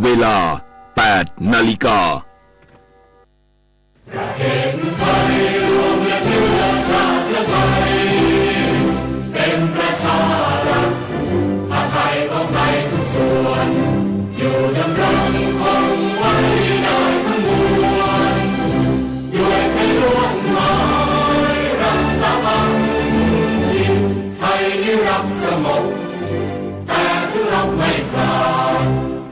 เวลา 8 นาฬิกาเป็นประชารัฐผ้าไทยของไทยทุกส่วนอยู่ดำรงคงไว้ได้ทั้งมวลด้วยไทยล้วนหมายรักษาพันทินไทยนิรักสงบแต่ถึงรบไม่กล้า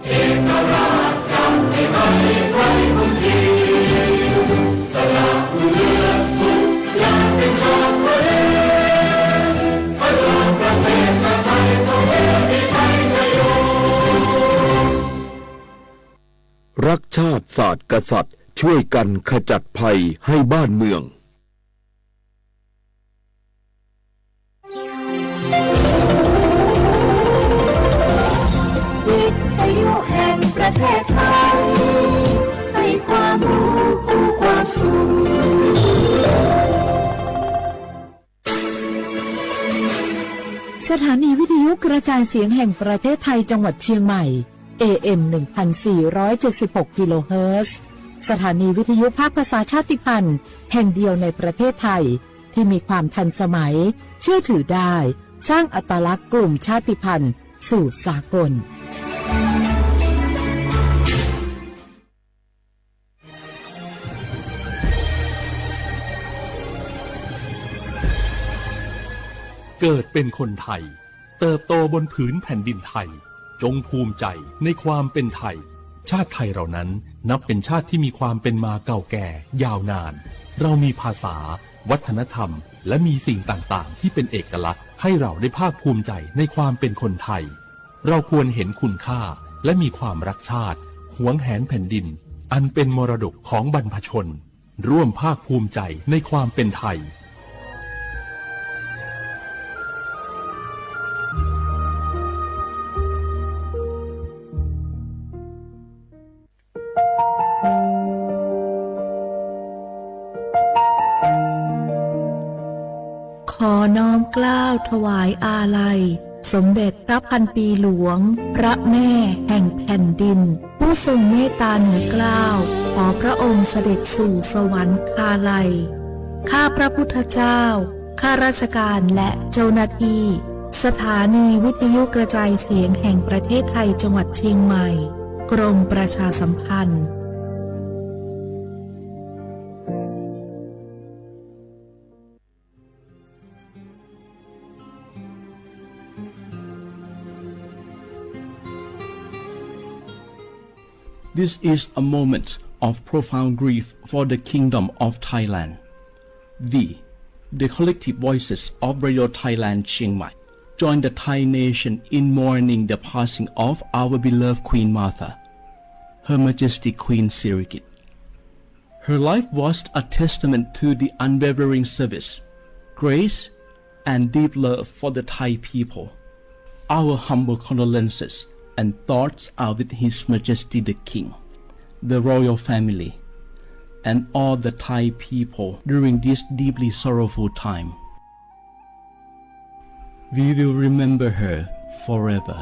เอกราชจำให้ไทยไว้คงที่สละเลือดทุกอย่างเป็นชาติประเทศประเทศชาติไทยต้องเดินมีชัยชโยรักชาติศาสตร์กษัตริย์ช่วยกันขจัดภัยให้บ้านเมืองวิทยุแห่งประเทศไทยให้ความรู้คู่ความสุขสถานีวิทยุกระจายเสียงแห่งประเทศไทยจังหวัดเชียงใหม่ AM 1476 กิโลเฮิรตซ์สถานีวิทยุภาคภาษาชาติพันธุ์แห่งเดียวในประเทศไทยที่มีความทันสมัยเชื่อถือได้สร้างอัตลักษณ์กลุ่มชาติพันธุ์สู่สากลเกิดเป็นคนไทยเติบโตบนผืนแผ่นดินไทยจงภูมิใจในความเป็นไทยชาติไทยเรานั้นนับเป็นชาติที่มีความเป็นมาเก่าแก่ยาวนานเรามีภาษาวัฒนธรรมและมีสิ่งต่างๆที่เป็นเอกลักษณ์ให้เราได้ภาคภูมิใจในความเป็นคนไทยเราควรเห็นคุณค่าและมีความรักชาติหวงแหนแผ่นดินอันเป็นมรดกของบรรพชนร่วมภาคภูมิใจในความเป็นไทยขอน้อมเกล้าถวายอาลัยสมเด็จพระพันปีหลวงพระแม่แห่งแผ่นดินผู้ทรงเมตตาเหนือเกล้าขอพระองค์เสด็จสู่สวรรคาลัยข้าพระพุทธเจ้าข้าราชการและเจ้าหน้าที่สถานีวิทยุกระจายเสียงแห่งประเทศไทยจังหวัดเชียงใหม่กรมประชาสัมพันธ์This is a moment of profound grief for the Kingdom of Thailand. We, the collective voices of Radio Thailand Chiang Mai, join the Thai nation in mourning the passing of our beloved Queen Martha, Her Majesty Queen Sirikit. Her life was a testament to the unwavering service, grace, and deep love for the Thai people. Our humble condolences and thoughts are with His Majesty the King, the royal family, and all the Thai people during this deeply sorrowful time. We will remember her forever.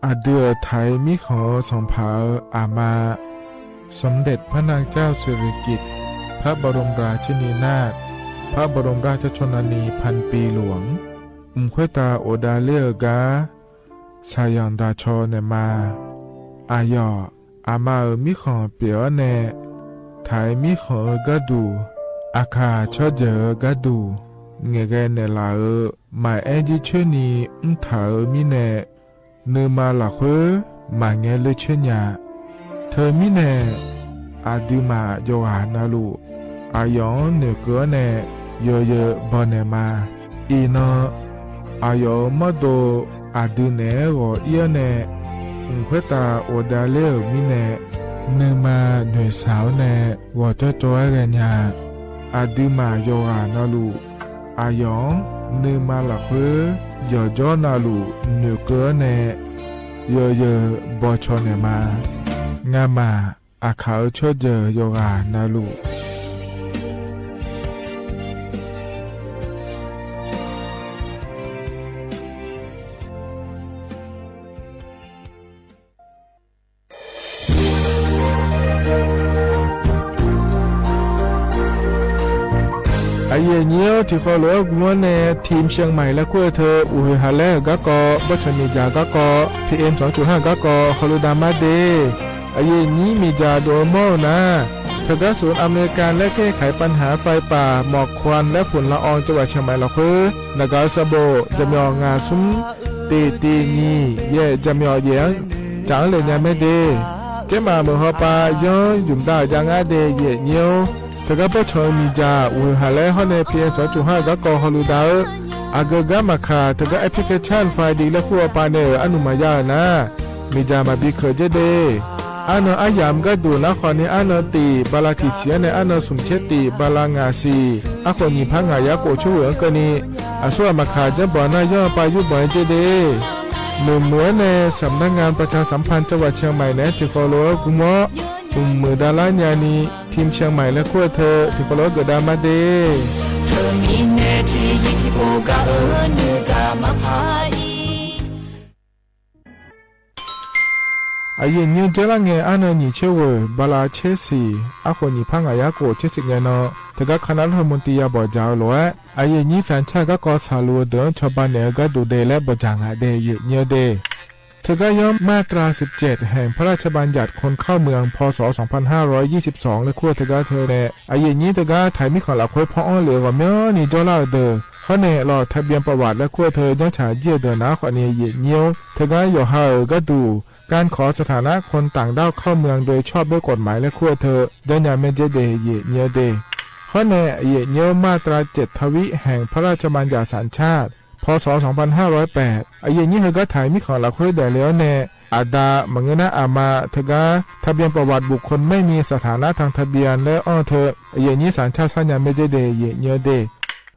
Adua Thai มิขอส่งเผาอามาสมเด็จพระนางเจ้าสิริกิติ์พระบรมราชินีนาถพระบรมราชชนนีพันปีหลวงခွဲတာโอดาเลียกาชายันดาชอเนมาอายออามามิขอเปียวเนไทยมิขอกะดูอาคาชอเจอกะดูเงเกเนลาหมายแอจิชนีถามิเนเนมาละเคมาเงเลชญาเธอมิเน อาดูมาโยหานาลูอายองเนือเกือเนโยเยบอเนมาอีนอายอมโดอาดูเนโอเอียเนอุงเควตาโอดาเลมิเนเนมาหน่วยสาวเนวอเจ้าจ้อยเรญาอาดูมาโยหานาลูอายองเนมาละเฮยอจอนาลูเนือเกือเนโยเยบอชอเนมางามาอาเขาช่วยเจอโยกานาลูไอเยี่ยนี้ที่เขาเลือกมัวในทีมเชียงใหม่และคู่เธออุยฮาเล่ก็กอบัชนีจาก็กอPM 2.5ก็กอฮอลูดามาเดอายุนี้มีจาโดโมนะทางศูนย์อเมริกันและแก้ไขปัญหาไฟป่าหมอกควันและฝุ่นละอองจังหวัดเชียงใหม่ละคือนากาซาโบจะมีงาซุ้มตีงีเย่จะมีเยียงจังเลยเนี่ยไม่ดีเจ้ามาเมื่อฮปาย้อนยุ่มได้ยังอาเดเย่เนียวทางผู้ชมมีจาอุหาและฮอนในเพียง2.5ก็กอฮอลูดาอากามาคาทางแอปพลิเคชันไฟดีและคู่ปาเนออนุมายานะมีจามาบิเคเจเดอันอายามก็ดูนะคนนี้อันตีบาลาติเสียในอันสุนเชติบาลางาซีอาคนนี้พังงายาโกช่วยกันนี้อาส่วนมาขาจะบ่อนายย่อไปยุบบ่อยเจเดหนุ่มเหมือนในสำนักงานประชาสัมพันธ์จังหวัดเชียงใหม่และที่ฟอลโล่กุมอมือดาราญานีทีมเชียงใหม่และคู่เธอที่ฟอลโล่เกิดดามาเดเธอมีแน่ที่ยิ่งที่โบกาเนื้อกามาพายอายุนี้เจริญเงอันนี้เชื่อว่าบาลาเชสีอาคนนี้พังอายาโกเชสิเงนอแต่ก็คณะรัฐมนตรีบอกเจ้าหลวงอายุนี้แฟนชาติก็กอสาลูเดินชาวบ้านเนี่ยก็ดูเดและบจางอาเดยเยเดเธอก็ย้อมมาตรา17แห่งพระราชบัญญัติคนเข้าเมืองพศ2522และขั้วเธอก็เธอเนี่ยอายุนี้เธอก็ถ่ายมีของหลักคุยพ่อเหลือว่าเมื่อนี่ดอลลาร์เดอเขาเนี่ยรอทะเบียนประวัติและขั้วเธอย้อนฉายเยี่ยเดินนะคนนี้เยี่ยเงี้ยวเธอก็อยู่ห่างก็ดูการขอสถานะคนต่างด้าวเข้าเมืองโดยชอบด้วยกฎหมายและขั้วเธอเดินอย่างเมเจเดเยเนียเดข้อแน่เยเนียมาตรา7ทวิแห่งพระราชบัญญัติสัญชาติพศ2508อายุนี้เธอก็ถ่ายมีของหลักคุยได้แล้วแน่อาดามังนะอามาเธอก็ทะเบียนประวัติบุคคลไม่มีสถานะทางทะเบียนและอ้อเธออายุนี้สัญชาติสัญญาเมเจเดเยเนียเด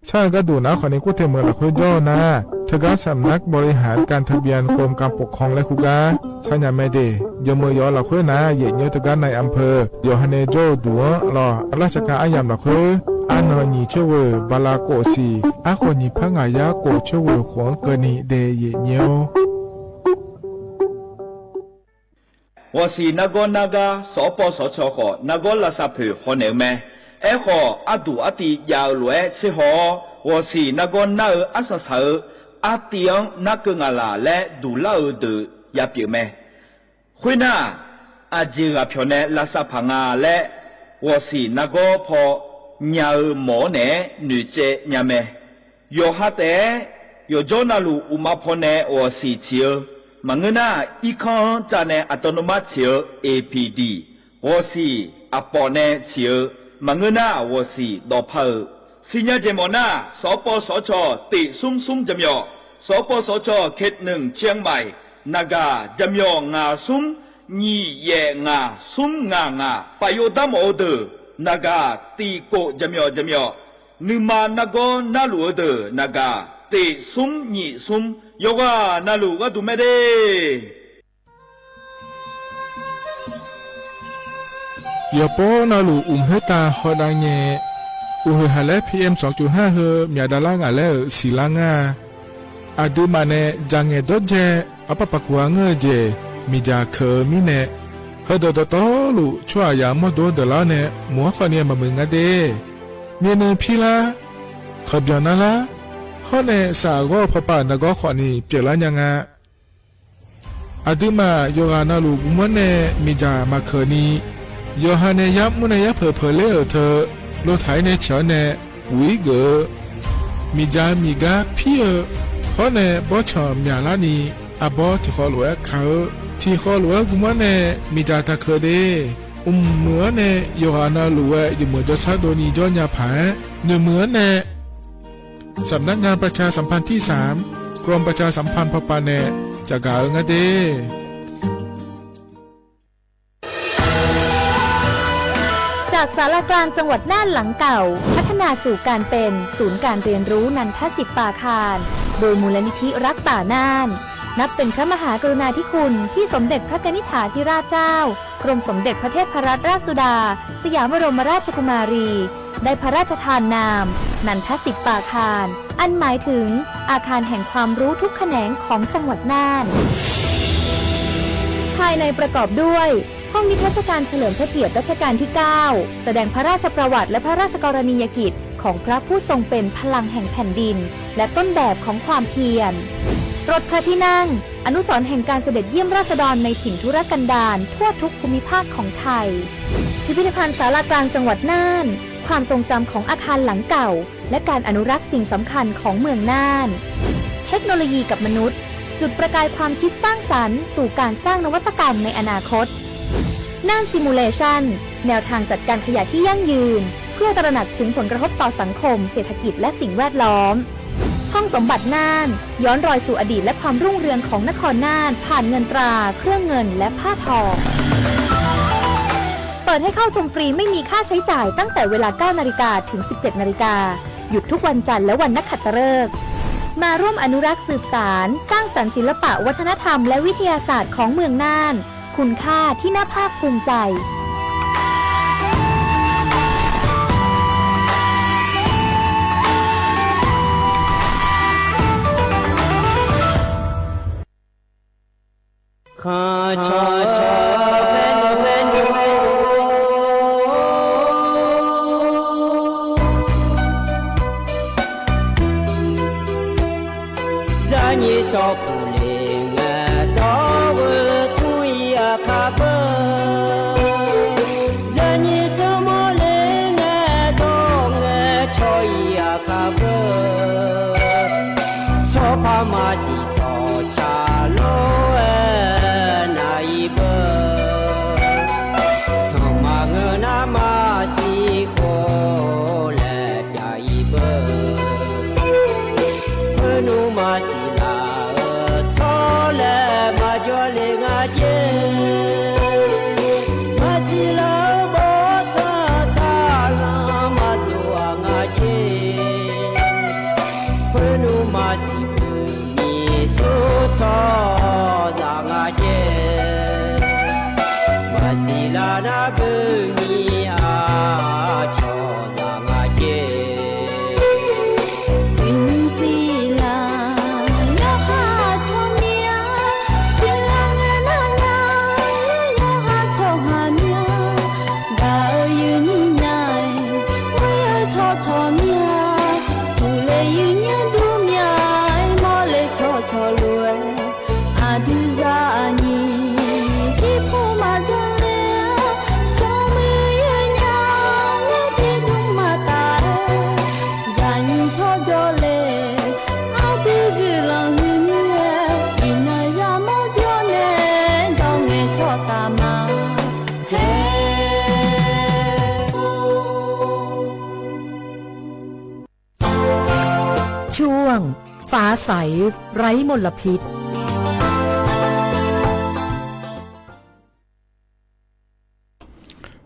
ชาติก็ดูนะคนนี้กูเทเมืองหลักคุยย่อนะเธอก็สำนักบริหารการทะเบียนกรมการปกครองและคุกาชัญญาไม่ดียมมือยอหลักคุยนะเยเนียเธอก็ในอำเภอโยฮันเนโจดัวรอราชการอายามหลักคุยอันนี้เชื่อว่าบาลาโกสีอาคนนี้พังอายาโกเชื่อว่าขวงเกนีเดเยเนียว我是那个所报所错的那个垃圾票可能咩？阿杜阿弟要来吃好，我是那个阿萨手阿弟那个阿拉来杜老的也表咩？会那阿姐阿票呢垃圾棚阿来，我是那个婆鸟毛呢女仔伢咩？有哈得有做那路乌马婆呢我是吃。Mangena ikan jane autonoma chiu APD 我是阿婆呢chiu mangena 我是老婆新亚节目呢所报所错地松松怎么样所报所错kết能chiang mai naga 怎么样啊松你也啊松啊把有得么的naga 地国怎么样你嘛那个那路的naga 地松你松有啊，那路我都没得。อย่าโป้นาลูเฮตาฮอดาเงอุเฮฮาเล PM 2.5 เฮมีดาลางาเลสีลางาอาดูมาเนจังเงดเจอปะปะกวางเจมีจาเคมีเนเฮดดตอลูชัวยามดดลาเนมัวฟาเนียมามึงอะเดเมียเนพีลาขบยานาลาข้อในสาวก็พปานก็ขวานี่เปลี่ยนยังไงอาดูมาโยฮานาลูกมันเนมีจามาเคนีโยฮาเนยับมุนยับเพลเล่เธอโลไทยในเฉาเนปุยเกอมีจามีกาพี่ข้อในบ่ชอมยาลานีอาบอที่ขอหลวงเขาที่ขอหลวงกุมันเนมีจาตะเคเด เหมือนเนโยฮานาลูเวอยู่เหมือนจะชาโดนีย้อนยาผาเหนือเหมือนเนสำนักงานประชาสัมพันธ์ที่ 3 กรมประชาสัมพันธ์พปาเนจะกล่าวงาเดจากศาลากลางจังหวัดน่านหลังเก่าพัฒนาสู่การเป็นศูนย์การเรียนรู้นันทศิษย์ป่าคารโดยมูลนิธิรักป่าน่านนับเป็นพระมหากรุณาธิคุณที่สมเด็จพระนิธิฐาธิราชเจ้ากรมสมเด็จพระเทพรัตนราชสุดาสยามบรมราชกุมารีได้พระราชทานนามนันทศิษย์ป่าคารอันหมายถึงอาคารแห่งความรู้ทุกแขนงของจังหวัดน่านภายในประกอบด้วยห้องนิทรรศการเฉลิมพระเกียรติรัชกาลที่ 9 แสดงพระราชประวัติและพระราชกรณียกิจของพระผู้ทรงเป็นพลังแห่งแผ่นดินและต้นแบบของความเพียรรถพระที่นั่งอนุสรณ์แห่งการเสด็จเยี่ยมราษฎรในถิ่นทุรกันดารทั่วทุกภูมิภาคของไทยพิพิธภัณฑ์ศาลากลางจังหวัดน่านความทรงจำของอาคารหลังเก่าและการอนุรักษ์สิ่งสำคัญของเมืองน่านเทคโนโลยีกับมนุษย์จุดประกายความคิดสร้างสรรค์สู่การสร้างนวัตกรรมในอนาคตน่านซิมูเลชันแนวทางจัดการขยะที่ยั่งยืนเพื่อตระหนักถึงผลกระทบต่อสังคมเศรษฐกิจและสิ่งแวดล้อมห้องสมบัติน่านย้อนรอยสู่อดีตและความรุ่งเรืองของนครน่านผ่านเงินตราเครื่องเงินและผ้าทองเปิดให้เข้าชมฟรีไม่มีค่าใช้จ่ายตั้งแต่เวลา 9 นาฬิกาถึง 17 นาฬิกาหยุดทุกวันจันทร์และวันนักขัตฤกษ์มาร่วมอนุรักษ์สืบสานสร้างสรรค์ศิลปะวัฒนธรรมและวิทยาศาสตร์ของเมืองน่านคุณค่าที่น่าภาคภูมิใจข้าชอชอเวนเวนเวนซานีจอปูเลงดอวทุยาคาเบซานีจอโมเลงดองชอยาคาเบชอพามาสิจอชาโลฟ้าใสไร้มลพิษ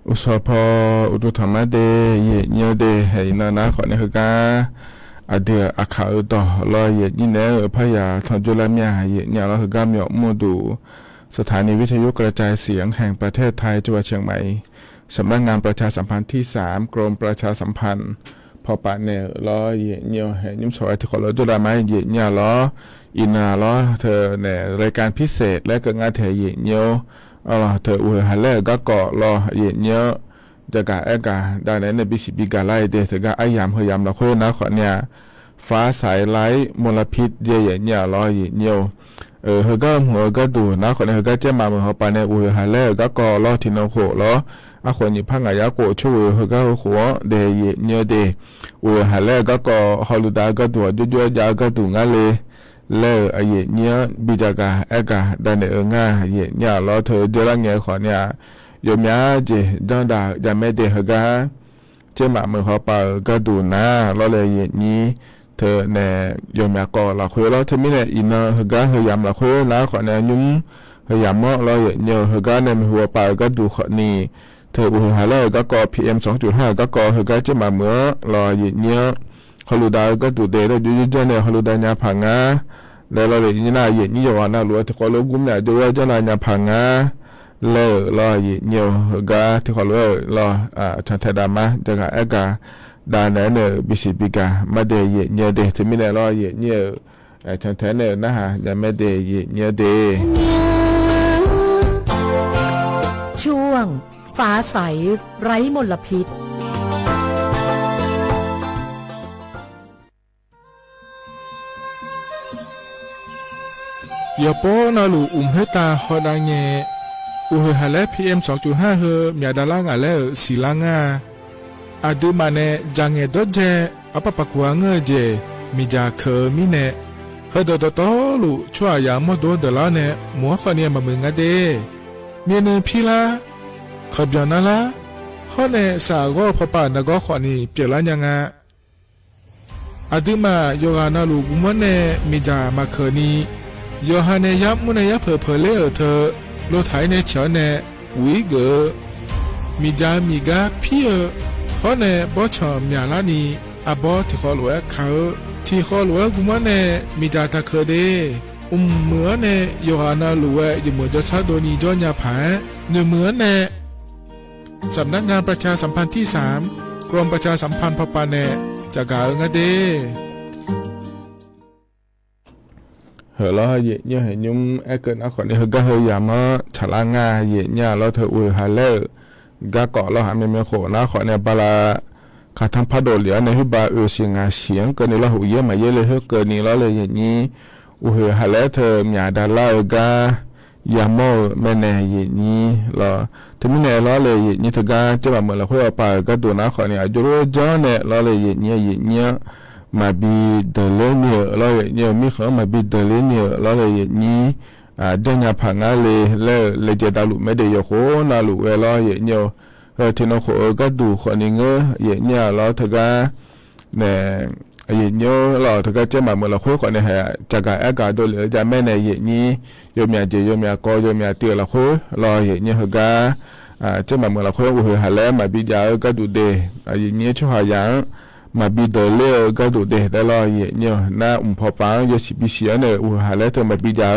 อุสพออุตุธรรมเดเยเนเดให้นานาขอในคือกาอเดืออาคาอุตอลอยเยยินเนอพยาทอนจุลเมียเยเนียแล้วคือกาเมียโมดูสถานีวิทยุกระจายเสียงแห่งประเทศไทยจังหวัดเชียงใหม่สำนักงานประชาสัมพันธ์ที่ 3 กรมประชาสัมพันธ์พอปะเนี่ยล้อเยเนียวให้ยุ่มสวยที่ขอรถจุฬาไม้เยเนียล้ออินาล้อเธอเนี่ยรายการพิเศษและก็งานเทเยเนียวเธออุหันเล่ก็เกาะล้อเยเนียวจะกะเอกะได้ในบิสิบิกาไล่เดเธอก็ไอยามพยายามเราค่อยนะขอเนี่ยฟ้าสายไร้มลพิษเยเนียล้อเยเนียวเฮก็หัวก็ดูนะคนเฮก็เจ้ามาเหมือนเขาไปในอุหันเล่ก็เกาะล้อที่นโขล้ออาคนยี่พังอายาโกช่วยเฮก็หัวเดเยเนียวเดอุหันเล่ก็เกาะฮอลูดาก็ดูยั่วยาก็ดูงั้นเลยเล่อเยเนียบิจากะเอกะได้ในง่าเยเนียล้อเธอเจริญเงี้ยขอเนี่ย โยมยาเจจังดาจะไม่เดหกาเจมามือเขาเป่าก็ดูนะเราเลยอย่างนี้เธอเนี่ยโยมยากอเราคุยเราเธอไม่เนี่ยอินหกาเฮยามเราคุยแล้วขอเนี่ยยุ่งเฮยามเราอย่างเดียวหกาเนี่ยหัวเป่าก็ดูขอนี่เธออุหาเลยก็กอ PM 2.5 ก็กอหกาเจมาเมื่อเราอย่างเนี้ยเขาลูดาก็ดูเดแล้วยุ่งๆเนี่ยเขาลูดาญาผังาแล้วเราเลยนี่น่าอย่างนี้อย่างนั้นรู้ที่เขาลูกกุ้มเนี่ยดูว่าเจ้านายญาผังาเล่รอnhiều gà thì họ lỡ lo chẳng thể đảm mà được cả cả đàn này nè bị xịt bị cả mà để nhiều để thì mình lại lo nhiều chẳng thể nè nó hả nhà mẹ để nhiều để ช่วงฟ้าใสไร้มลพิษอย่าโป้นาลูเฮตาฮอดาเงอุหะและ PM 2.5 เฮมีดาลางาและศิลางาอาดูมาเนจังเงดเจอปะปะกวางเจมีจาเคมีเนเฮดดตอลูชัวยามดดลาเนมัวขเนียมามึงอะเดเมียนพี่ลาขบยานาลาฮอเนสากอพปานกอขวานีเปียลายังงาอาดูมาโยกานาลูกุมเนมีจามาเคนีโยฮาเนยับมุนยับเพเลเธอโลไทยในเฉาเนวิเกอมีจามีกาพี่เขาเนบอชอมยาลานีอาบอที่เขาหลวเขาที่เขาหลวกุมเนมีจาตะเคเดเหมือนเนโยฮานาหลวอยู่เหมือนจะซาโดนีจอนยาผาเนื้อเหมือนเนสำนักงานประชาสัมพันธ์ที่3กรมประชาสัมพันธ์พปาเนจะกล่าวงั้นเดเฮลาเยเนี่ยเห็นยุ่งเอเกินอ่ะคนนี้เฮก็เฮยามาฉลางาเยเนี่ยเราเธออุยฮาเลก็เกาะเราหาไม่โขนะขอเนี่ยบาลาขาทั้งพัดโดเหลียในฮึบาเสียงาเสียงเกินนี้เราหูเยอะมาเยอะเลยเฮเกินนี้เราเลยอย่างนี้อุยฮาเลเธอมีอาดาลาก็ยาโมแม่เนยอย่างนี้เราถึงไม่เนยเราเลยอย่างนี้เธอก็จะแบบเหมือนเราคุยไปก็ตัวนะขอเนี่ยจุดจ้าเนี่ยเราเลยอย่างนี้มาบีเดลเนียเราเนี่ยมีเขามาบีเดลเนียเราเลยอย่างนี้เดินยาผังอะไรเลยจะดาลุไม่ได้ยกโหนาลุเราอย่างเนี่ยที่น้องโขก็ดูคนนี้เงยอย่างเนี่ยเราเธอก็เนี่ยอย่างเนี่ยเราเธอก็จะมาเมื่อเราคุยคนนี้ฮะจากการอากาศโดยจะไม่ในอย่างนี้โยมยาเจโยมยากโยมยาเตียเราคุยเราอย่างเนี่ยเธอก็จะมาเมื่อเราคุยอุหะแล้วมาบียาก็ดูเดอย่างนี้ช่วยอย่างมาบีเดเลก็ดูเดได้รอเนี่ยน่าพอปังยสิบิเสียเนี่ยอุหะแล้วเธอมาบียา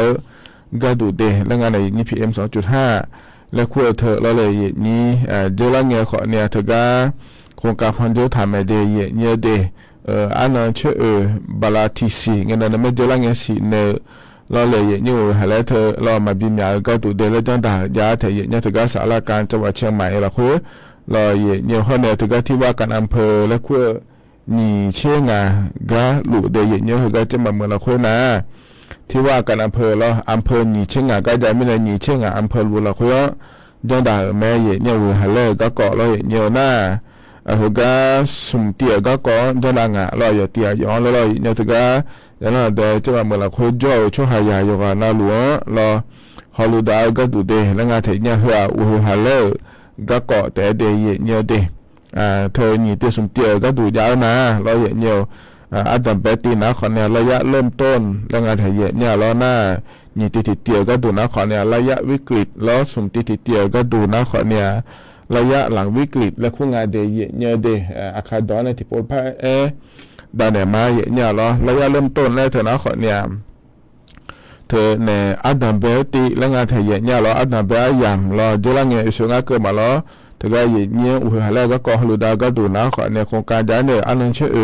ก็ดูเดแล้วงานในนี้ PM 2.5 แล้วคุยเธอเราเลยนี้เจริญเงี้ยขอเนี่ยเธอก็โครงการพันธุ์ทำมาเดเนี่ยเดอันนั้นเชื่อบาลาทีซีเงี้ยนั่นไม่เจริญเงี้ยสิเนี่ยเราเลยเนี่ยอุหะแล้วเธอเรามาบียาก็ดูเดแล้วจังด่ายาเธอเนี่ยเธอก็สารการจังหวัดเชียงใหม่เราคุยเราเนี่ยเขาเนี่ยเธอก็ที่ว่าการอำเภอแล้วคุยนี่เชื่องากะหลุดเดียเนี่ยเขาก็จะมาเมืองเราคุยนะที่ว่ากันอำเภอเราอำเภอนี่เชื่องาก็จะไม่ได้นี่เชื่องาอำเภอลุเราคุยจังด่าแม่เนี่ยวิหารเลยก็เกาะเราเนี่ยหน้าเขาก็สุ่มเตี๋ยก็เกาะจังด่างะเราอย่าเตี๋ยย้อนแล้วเราเนี่ยถือก็อย่างนั้นเดี๋ยวจะมาเมืองเราคุยจ่อช่วยหายาอยู่กันน่าหลวงเราฮอลูดาก็ดูเดแล้วงานถึงเนี่ยเขาวิหารเลยก็เกาะแต่เดียเนี่ยเดเธอหนีเตี้ยสุ่มเตี้ยก็ดูยาวนะเราเห็นเนี่ยอันดับเบตีนะขอเนี่ยระยะเริ่มต้นแล้วงานถ่ายเนี่ยเราหน้าหนีติดเตี้ยก็ดูนะขอเนี่ยระยะวิกฤตแล้วสุ่มติดเตี้ยก็ดูนะขอเนี่ยระยะหลังวิกฤตแล้วคู่งานเดียเนี่ยเดอาคาดอนในที่โพลพายดานเนี่ยมาเนี่ยเราระยะเริ่มต้นแล้วเธอนะขอเนี่ยเธอเนี่ยอันดับเบตีแล้วงานถ่ายเนี่ยเราอันดับเบอย่างเราเจริญเงี้ยสุงาเกิดมาแล้วถึงก็อย่างเงี้ยอุหะแล้วก็กอฮลูดาก็ดูนะขอเนี่ยโครงการด้านเนี่ยอันนั้นเชื่อ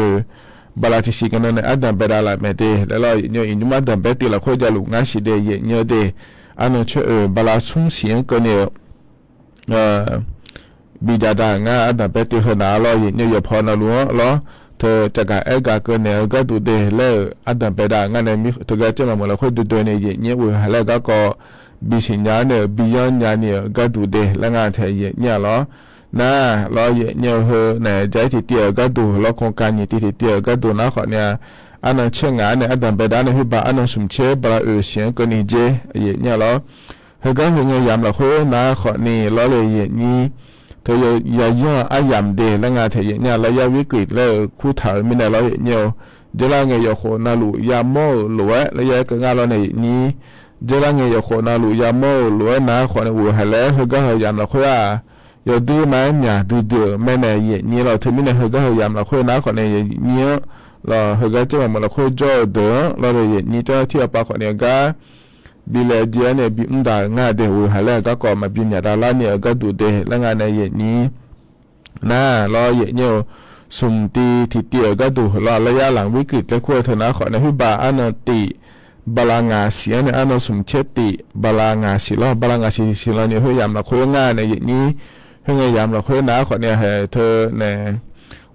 บาลาทิสิกันนั่นอันดับเบดาลาเมเดแล้วเราเนี่ยอินดุมาดับเบติละคุยจะลุงาสิเดยเนี่ยเดอันนั้นเชื่อบาลาสุ่มเสียงก็เนี่ยบิดาดางาอันดับเบติขนาดเราเนี่ยอย่าพอนะลุงเราเธอจากการเอกาก็เนี่ยก็ดูเดแล้วอันดับเบดางาเนี่ยมีถึงก็จะมาเมื่อเราคุยดูตัวเนี่ยอุหะแล้วก็บิสิญญาเนี่ยบิยัญญาเนี่ยก็ดูเดแล้วงานไทยเนี่ยหรอน่าเราเนี่ยเฮเนี่ยใจที่เตียก็ดูเราโครงการนี่ที่เตียก็ดูนะขอเนี่ยอันนั้นเชื่องานเนี่ยอันดับเบดาเนี่ยคือบาอันนั้นสมเชื่อบาเสียงก็นี่เจเนี่ยหรอเฮ ก็เฮงยามละโคนาขอนี่ล้อเลยเย็นนี้เธอย่าอายามเดแล้วงานเธอเนี่ยระยะวิกฤตแล้วคู่ถอยไม่ได้ล้อเนียวเจริญเงยโคนาลุยามโมหลวระยะก็งานล้อในนี้เจริญเงยโคนาลุยามโมหลวนาขอในวัวหายแล้วเฮก็เฮยามละโคอย่าดูมันอย่าดูแม่ในเย็นนี้เราเธอไม่ได้เฮก็เฮยามละโคนาขอในนี้เราเฮก็จะมาละโคจ่อเด้อเราเลยเย็นนี้เจ้าที่ปากขอเนี่ยก็บิเลเจียเนี่ยบิมดางาเดหูหาแล้วก็ก่อมาบินยาดาลาเนี่ยก็ดูเดแล้วงานในเย็นนี้น่ารอเย็นเนี่ยสุ่มตีทีเตียก็ดูรอระยะหลังวิกฤตและขั้วเถนะขอในพิบาอันติบาลางาเสียเนี่ยอันสุ่มเชติบาลางาสิล้อบาลางาสิล้อเนี่ยพยายามละขั้วง่ายในเย็นนี้พยายามละขั้วนะขอเนี่ยเธอเนี่ย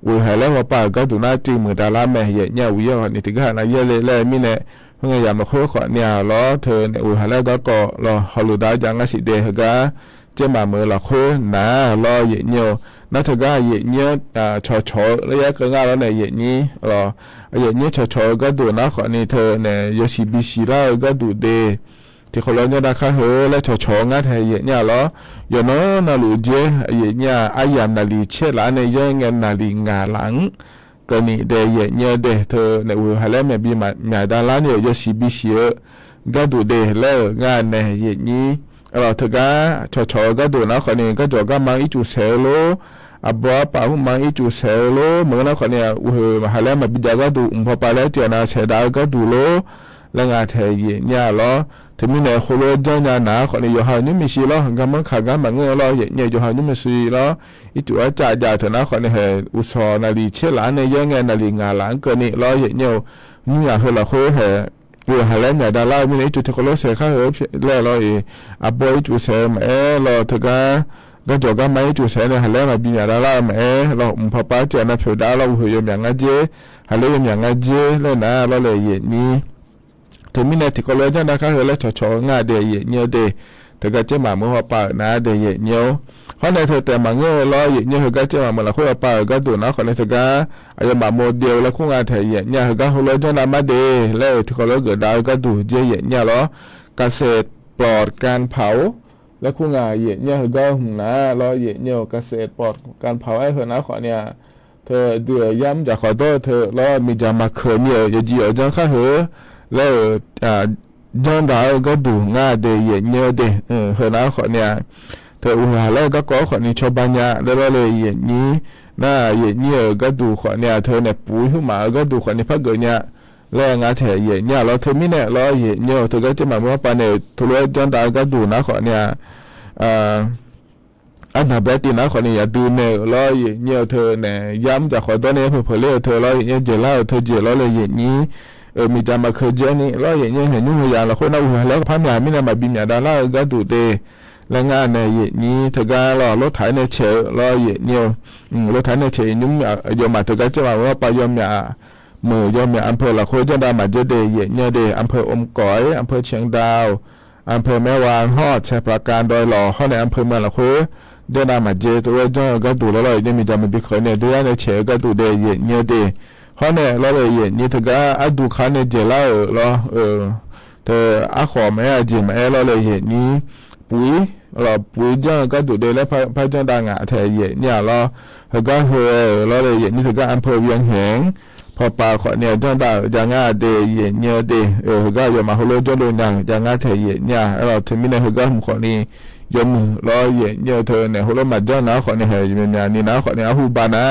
อุ้ยหาแล้วว่าป่าก็ดูน่าจืดเหมือนดาราแม่เย็นเนี่ยวิญญาณนี่ถึงขนาดเยอะเลยมิเนี่ยพยายามมาคุยขอเนี่ยล้อเธอเนี่ยอุ้ยหาแล้วก็รอฮอลลูดาจังก็สิเดฮะเจ้ามาเมื่อละคุยนะรอเย็นเนี่ยนัทก็เย็นเนี่ยชอระยะก็ง่ายแล้วเนี่ยเย็นนี้รอเย็นเนี่ยชอก็ดูนะขอนี่เธอเนี่ยยสิบิสิแล้วก็ดูเดที่เขาเล่าเนี่ยนะคะเฮ้แล้วชอง่ายแท้เย็นเนี่ยล้อยโน่นาลูเจเย็นเนี่ยอายามนาลีเชล่าเนี่ยยังเงินนาลีงาหลังก็นี่เดย์เนี่ยเดย์เธอในอุหะแล้วแม่บีมาดาลาเนี่ยยสิบิสิก็ดูเดย์แล้วงานในเย็นนี้เราเธอก็ชอก็ดูนะคนนี้ก็จอก็มังอิจูเซโลอับว่าป่าวมังอิจูเซโลเหมือนนะคนนี้อุหะแล้วแม่บีก็ดูพอไปแล้วเจ้านาเสดาก็ดูโลแล้วงานเธอเย็นเนี่ยล้อถึงมีในโคโลจังยานาคนนี้อยู่หานี่ไม่ใช่ล้อหังกันมันขากันมันเงยล้อเย็นเนี่ยอยู่หานี่ไม่ใช่ล้ออีตัวจ่ายเถอะนะคนนี้อุศนาลีเชลาเนี่ยยังไงนาลีงาหลังก็นี่ล้อเย็นเนี่ยนี่อยากให้เราคุยอุหะแล้วเนี่ยดารามีในจุดที่เขาเสียค่าแล้วล้ออับบอยจุดเสียมาล้อเถอะก็จอก็ไม่จุดเสียเนี่ยแล้วมาบินดารามาล้อพอป้าเจอนะเผื่อดาราหัวยมอย่างงั้นเจ้ฮัลโหลยมอย่างงั้นเจ้แล้วนะล้อเลยเย็นนี้ถึงมีในที่เขาเล่าจังนะคะเฮแล้วชอง่ายเดย์เนี่ยเดย์แต่ก็จะมาเมื่อป่านะเดย์เนี่ยเพราะในเธอแต่มาเงยล้อเนี่ยเฮก็จะมาเมื่อละคู่ป่าก็ดูนะคนในเธอก็อาจจะมาโมเดลแล้วคู่งานเธอเนี่ยเฮก็เขาเล่าจังนะมาเดย์แล้วที่เขาเล่าเกิดดาวก็ดูเยอะเนี่ยล้อเกษตรปลอดการเผาและคู่งานเนี่ยเฮก็หุ่นนะล้อเนี่ยเกษตรปลอดการเผาไอ้เธอนะขอเนี่ยเธอเดือดย้ำจากขอโทษเธอล้อมีจะมาเขินเนี่ยอย่าจีเอาจังข้าเหอแล้วจังดาวก็ดูง่ายเดย์เนี่ยเดย์เฮนะขอเนี่ยเธออุหะแล้วก็ขอนี่ชาวบ้านเนี่ยแล้วเลยอย่างนี้น่าเนี่ยก็ดูขอเนี่ยเธอเนี่ยปุ๋ยขึ้นมาก็ดูขอนี่พักเกิดเนี่ยแล้วงานเธอเนี่ยเราเธอไม่เนี่ยเราเนี่ยเธอก็จะมาเมื่อปานเนี่ยทุเรศจังดาวก็ดูนะขอเนี่ยอันดับแรกที่นะขอเนี่ยดูเนี่ยเราเนี่ยเธอเนี่ยย้ำจากขอตัวเนี่ยเพื่อเลี้ยเธอเราเนี่ยเจล่าเธอเจล่าเลยอย่างนี้มีจามาเคยเจอนี่เราอย่างเงี้ยเห็นยุ่งยากเราคนเอาหัวแล้วพันยาไม่นำมาบินยาดาล่าก็ดูเดแล้วงานในอย่างนี้เธอก็รถไถในเชลเราอย่างเงี้ยรถไถในเชลยุ่งยามมาเธอก็จะมาว่าไปยมยามือยมยาอำเภอละโคจะได้มาเจเดอย่างเงี้ยเดอำเภออมก๋อยอำเภอเชียงดาวอำเภอแม่วางฮอดชัยปราการดอยหล่อเข้าในอำเภอเมืองละโคจะได้มาเจตัวจ้องก็ดูแล้วเราเนี่ยมีจามาบิเคยเนี่ยด้วยในเชลก็ดูเดอย่างเงี้ยเดเขาเนี่ยเราเลยอย่างนี้เธอก็อัดดูเขาเนี่ยเจล่าเธออาขอแม่จีแม่เราเลยอย่างนี้ปุ๋ยเราปุ๋ยจังก็ดูเดแล้วพระจังดังอ่ะเธออย่างเนี่ยเราเธอก็เราเลยอย่างนี้เธอก็อำเภอเวียงแหงพอป่าขอเนี่ยจังดังจังอ่ะเดอย่างเนี่ยเดเธอก็อย่ามาฮัลโหลจังโดนดังจังอ่ะเธออย่างเนี่ยเราถึงมีในเธอก็ขอนี่ยมเราอย่างเนี่ยเธอเนี่ยฮัลโหลมาจังนะขอเนี่ยเมียนี่นะขอเนี่ยฮูบานะ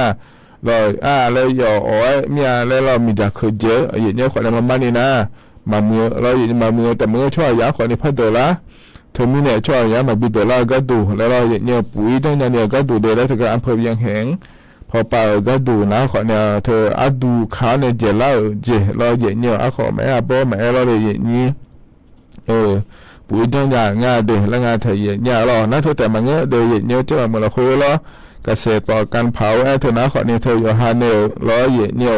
rồi lấy giờ ở mía lấy lo mình đã khởi chế ở những cái khoản làm ăn này na mà mưa rồi mà mưaแต่mưa cho giá khoản này phát đồ lá thì mình này cho giá mà bị đồ láก็ดูแล้วเราอย่างเงี้ยปุ๋ยทั้งเนี่ยก็ดูเดี๋ยวแล้วถึงอำเภอยังแหงพอไปก็ดูนะขอเนี่ยเธออัดดูขาเนี่ยเจล่าเจเราอย่างเงี้ยขอแม่พ่อแม่เราเลยอย่างนี้ปุ๋ยทั้งอย่างง่ายเดี๋ยวแล้วงานเธออย่างเงี้ยเรานะเธอแต่มาเงี้ยเดี๋ยวอย่างเงี้ยจะมาเมื่อเราคุยแล้วเกษตรปลอดการเผาเธอนะขอเนี่ยเธออยู่ฮาเนลล้อเย็นเนี่ย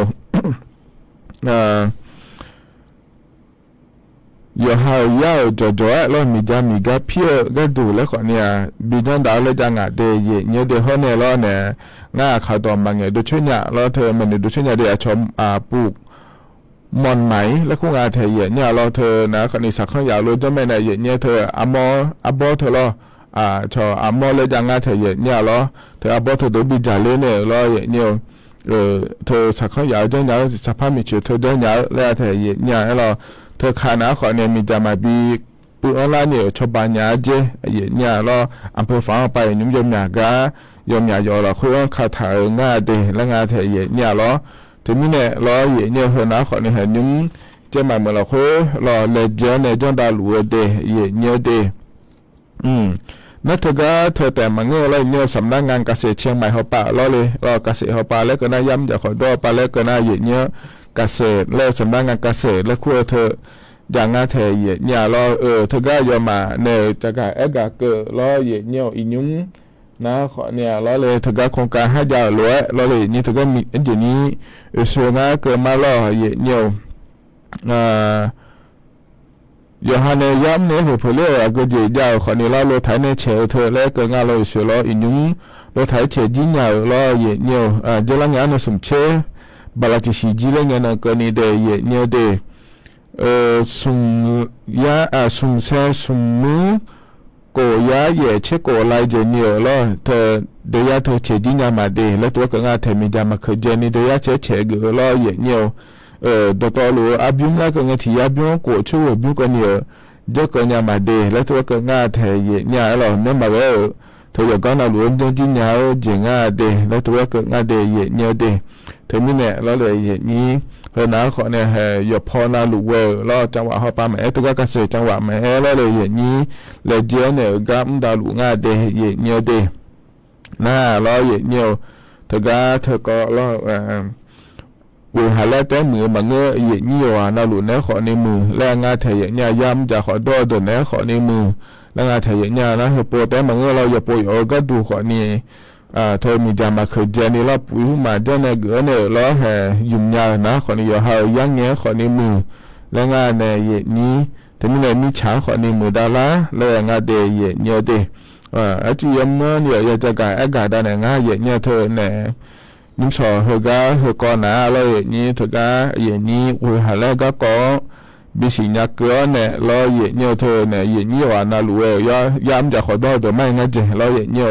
อยู่ฮายาวจ่อๆแล้วมีจามีกับเพี้ยก็ดูแล้วขอเนี่ยบินดาวเลยจังอ่ะเดี๋ยวเย็นเนี่ยเดี๋ยวเขาเนี่ยล้อเนี่ยง่าเขาตอมบางอย่างดูช่วยเนี่ยล้อเธอมันดูช่วยเนี่ยเดี๋ยวชมปลูก มอนไหมและคู่งานเธอเหยียดเนี่ยเราเธอนะคนนี้สักข้างยาวรู้จะไม่ในเหยียดเนี่ยเธออับบอเธอรอชออับบอเลยจังงานเธอเหยียดเนี่ยรอเธออับบอเธอดูบิจาเลยเนี่ยรอเหยียดเนี่ยเธอสักข้างยาวจะเนี่ยสภาพมีชื่อเธอจะเนี่ยแล้วเธอเหยียดเนี่ยเราเธอขานะคนนี้มีจะมาบีปืนออนไลน์เนี่ยชอบบ้านยาเจเหยียดเนี่ยรออำเภอฝังไปนุ่มยมหยากายมหยาโยเราคุยว่าขาถ่ายงาเดและงาเธอเหยียดเนี่ยรอถึงมีเนี่ยรอเหยียดเนี่ยเธอนะคนนี้เห็นนุ่มจะมาเมื่อเราคุยรอเลเจเนี่ยจงดาลัวเดเหยียดเนี่ยเดนั่นเธอแต่มาเงื้ออะไรเนี่ยสำนักงานเกษตรเชียงใหม่เขาป่าล้อเลยรอเกษตรเขาป่าแล้วก็น่าย้ำจะขอดอป่าแล้วก็น่าเหยียดเนี่ยเกษตรแล้วสำนักงานเกษตรแล้วคู่เธออย่างงาเธอเหยียดเนี่ยรอเธอก็ยอมมาเนี่ยจะกะกะเกิดรอเหยียดเนี่ยอีนุ่งนะขอเนี่ยรอเลยเธอก็โครงการให้ยาวล้วนรอเลยนี่เธอก็มีอันนี้ส่วนงาเกิดมารอเหยียดเนี่ยยอฮันเนย้ำเนี่ยหัวเพลือก็เจียาวขอนี่เราโลไทยในเฉลเธอแล้วก็งาเราเสือล้ออีนุ่งโลไทยเฉยยิ่งใหญ่ล้อเหยียดเนี่ยเจริญงานในสมเชบาลาจิสีจีเรื่องเงินก็นี่เดย์เหยียดเนี่ยเดสุงยาสุงเซสุงมือโกยาเย่เชโกไลเจเนียล้อเธอเดียเธอเฉยยิ่งใหญ่มาเดย์แล้วตัวก็งาเธอมีจามาเคยเจนี่เดียเฉยเฉยก็ล้อเหยียดเนี่ยดตัวรู้อาบิมแล้วก็เงี้ยที่อาบิมกูช่วยบิมก็เนี่ยเจ้าก็เนี่ยมาเดแล้วตัวก็ง่ายเทเนี่ยเราเนี่ยมาแล้วเธออยากก็น่ารู้จริงๆเนี่ยจริงง่ายเดแล้วตัวก็ง่ายเดเนี่ยเดเธอมีเนี่ยแล้วเลยนี้เพื่อนน้าขอเนี่ยอย่าพอน่ารู้เวอแล้วจังหวะเขาปาแม่ตัวก็เกษตรจังหวะแม่แล้วเลยนี้เลยเจ้าเนี่ยก็ไม่ได้รู้ง่ายเดเนี่ยเดน่าแล้วเนี่ยเธอก็แล้ววิหารแรกแต่มือมันเงยเหยียดน่าหลุดเนื้อขอในมือแรงงานเทียนเนี่ยย้ำจะขอดอเดินเนื้อขอในมือแรงงานเทียนเนี่ยนะโปรแต่มันเงยเราอย่าโปรยก็ดูขอนี่เธอมีจามาเคยเจนี่เราปุ๋ยมาเจ้าเนี่ยเกลือเนี่ยล้อแห่ยุ่งยากนะขอนี่อย่าหายังเงี้ยขอในมือแรงงานเนี่ยเหยียดนี้แต่มีเนี่ยมีช้างขอในมือดาราแรงงานเดียเหยียดเนี่ยเดีอาจจะยังเมื่อเนี่ยอยากจะการอากาศได้เนี่ยงานเหยียดเนี่ยเธอเนี่ยนิ่มสอเฮก็นะอะไรอย่างนี้เธอก็อย่างนี้อุยหาแล้วก็บิสิญญาเกลือเนี่ยเราอย่างนี้เธอเนี่ยอย่างนี้ว่าน่ารู้ย้ำจะขอโทษแต่ไม่งั้นจะเราอย่างนี้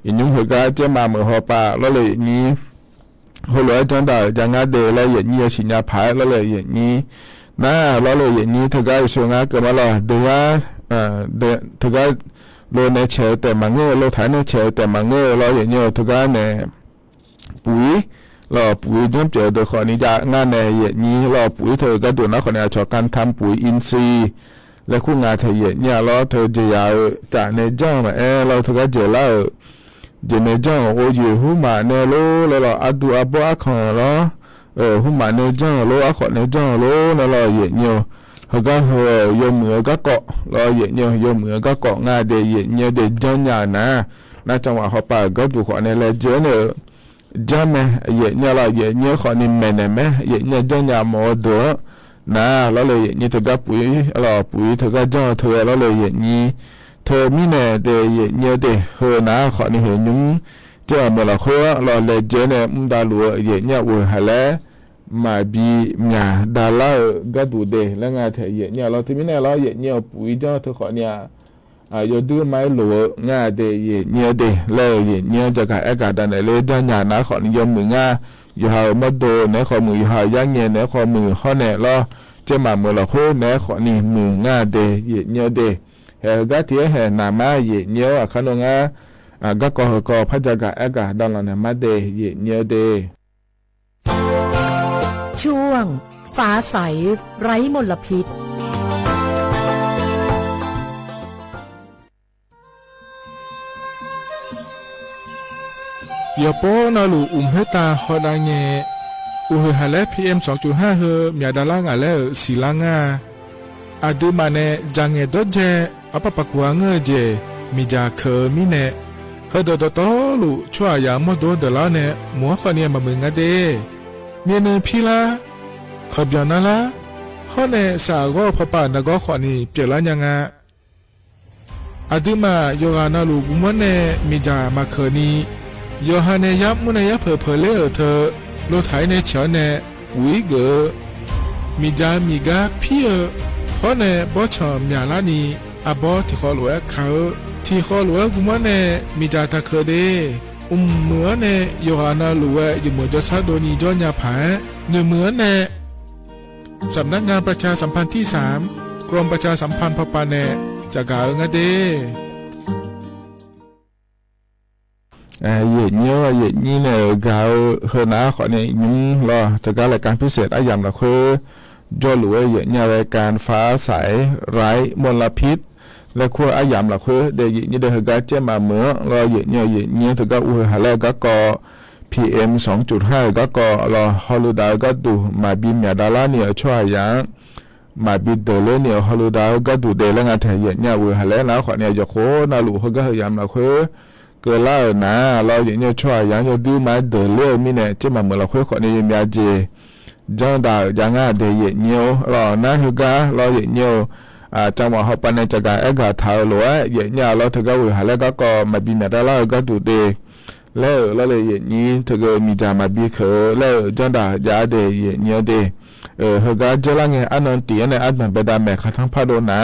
อย่างนี้เธอก็จะมาเหมือนหัวปลาแล้วเลยอย่างนี้หัวเหลือจังได้จังงั้นเดี๋ยวเราอย่างนี้สิญญาพายแล้วเลยอย่างนี้นะเราเลยอย่างนี้เธอก็ส่วนงานเกิดมาแล้วเดี๋ยวเธอก็โลในเฉลแต่มาเงื้อโลถ่ายในเฉลแต่มาเงื้อเราอย่างนี้เธอก็เนี่ยปุ๋ยเราปุ๋ยจำเจอโดยขอนี้จะงานในอย่างนี้เราปุ๋ยเธอก็ดูนะขอนี้ชอบการทำปุ๋ยอินทรีย์และคู่งานเธออย่างนี้เราเธอจะยาวจากในจ้องมาเราเธอก็เจอแล้วจะในจ้องโอ้ยหูมาในโลแล้วเราอัดดูอับอักของเราหูมาในจ้องโลอักของในจ้องโลแล้วเราอย่างนี้เขาก็ยมมือก็เกาะเราอย่างนี้ยมมือก็เกาะงานเดียอย่างนี้เดียจ้องอย่างนะจังหวะเขาไปก็ดูขอในเลยเจอเนี่ยจำไหมเนี่ยเราเนี่ยขอนี่แม่เนี่ยแม่เนี่ยจังยามอดูนะแล้วเลยเนี่ยเธอก็ปุ๋ยเราปุ๋ยเธอก็จ้องเธอแล้วเลยเนี่ยเธอมีเนี่ยเดี๋ยวเนี่ยเดี๋ยวนะขอนี่เห็นยุ่งเจ้าเมื่อเราคุยเราเลยเจอเนี่ยมุดาลัวเนี่ยวัวหาแล้วมาบีเนี่ยดาราก็ดูเดแล้วงานเธอเนี่ยเราที่มีเนี่ยเราเนี่ยปุ๋ยจ้องเธอขอเนี่ย有对买路俺的也捏的，来也捏这个一个的呢，来这伢那可能有门啊，以后么多呢可门以后一年呢可门好呢咯，这嘛么了好呢可能门俺的也捏的，个天还那么也捏啊，可能个拍这个一个当然呢么的也捏的。ช่วงฟ้าใสไร้มลพิษอย่าโป้นาลูเฮตาฮอดาเงอุเฮฮาเล PM 2.5 เฮมีดาลางาเลสีลางาอาดูมาเนจังเงดเจอปะปะกัวเงเจมีจาเคมีเนเฮดดตอลูชัวยามดดลาเนมัวขะเนียมามึงอะเดเมียเนพีลาขบยานาลาฮอเนสาก็พะปะนะก็ขวานี่เปลายังอะอาดูมาโยกานาลูกุมเนมีจามาเคนียอฮันเนยับมุนยับเผลอเล่เธอโลไถในเฉาเนปุ๋ยเกอ มีจามีกาพี่เพราะเนี่ยบ่ชอมอย่าละนี่อาบอที่ขอหลวงเขาที่ขอหลวงกุมารเนี่ยมีจาตะเคเดเหมือนเนี่ยโยฮานาหลวงอยู่เหมือนจะซาโดนีย้อนยาผาเหมือนเนี่ยสำนักงานประชาสัมพันธ์ที่3กรมประชาสัมพันธ์พปาเนจะกล่าวงั้นเด้Dễ nhớ dễ như này gạo hơn á khỏi này những lo cho các rายการพิเศษอาอย่างละคือย่อหลวยdễ nhưรายการฟ้าใสไร้มลพิษและคืออาอย่างละคือเดี๋ยวnhưเดี๋ยวการเจ้ามาเมื่อเราdễ nhưถึงก็หาแล้วก็ก่อ PM 2.5 ก็ก่อเราฮอลลูดาก็ดูมาบินเมียดาราเนี่ยช่วยอย่างมาบินเดลเนี่ยฮอลลูดาก็ดูเดลงานเทียเนี่ยหาแล้วนะkhỏiเนี่ยจะโคน่าหลูเขาก็อาอย่างละคือเกิดแล้วนะเราอย่างนี้ช่วยอย่างนี้ดูมาเดือดเลี้ยวมีเนี่ยที่มาเมื่อเราคุยขอในยามเจจังดาวอย่างงั้นเดียเนียวเรานะคือกาเราอย่างนี้จังหวะเขาไปในจักรเอกาท้าหลวงอย่างนี้เราถึงก็วิหารแล้วก็มาบินมาได้แล้วก็ดูเดแล้วเราเลยอย่างนี้ถึงก็มีจามาบิเขาแล้วจังดาวยาเดียอย่างนี้เดเขาก็จะละเงี้ยอันนั้นตีอันนั้นอันมันไปได้แม่ข้าทั้งพาโดนา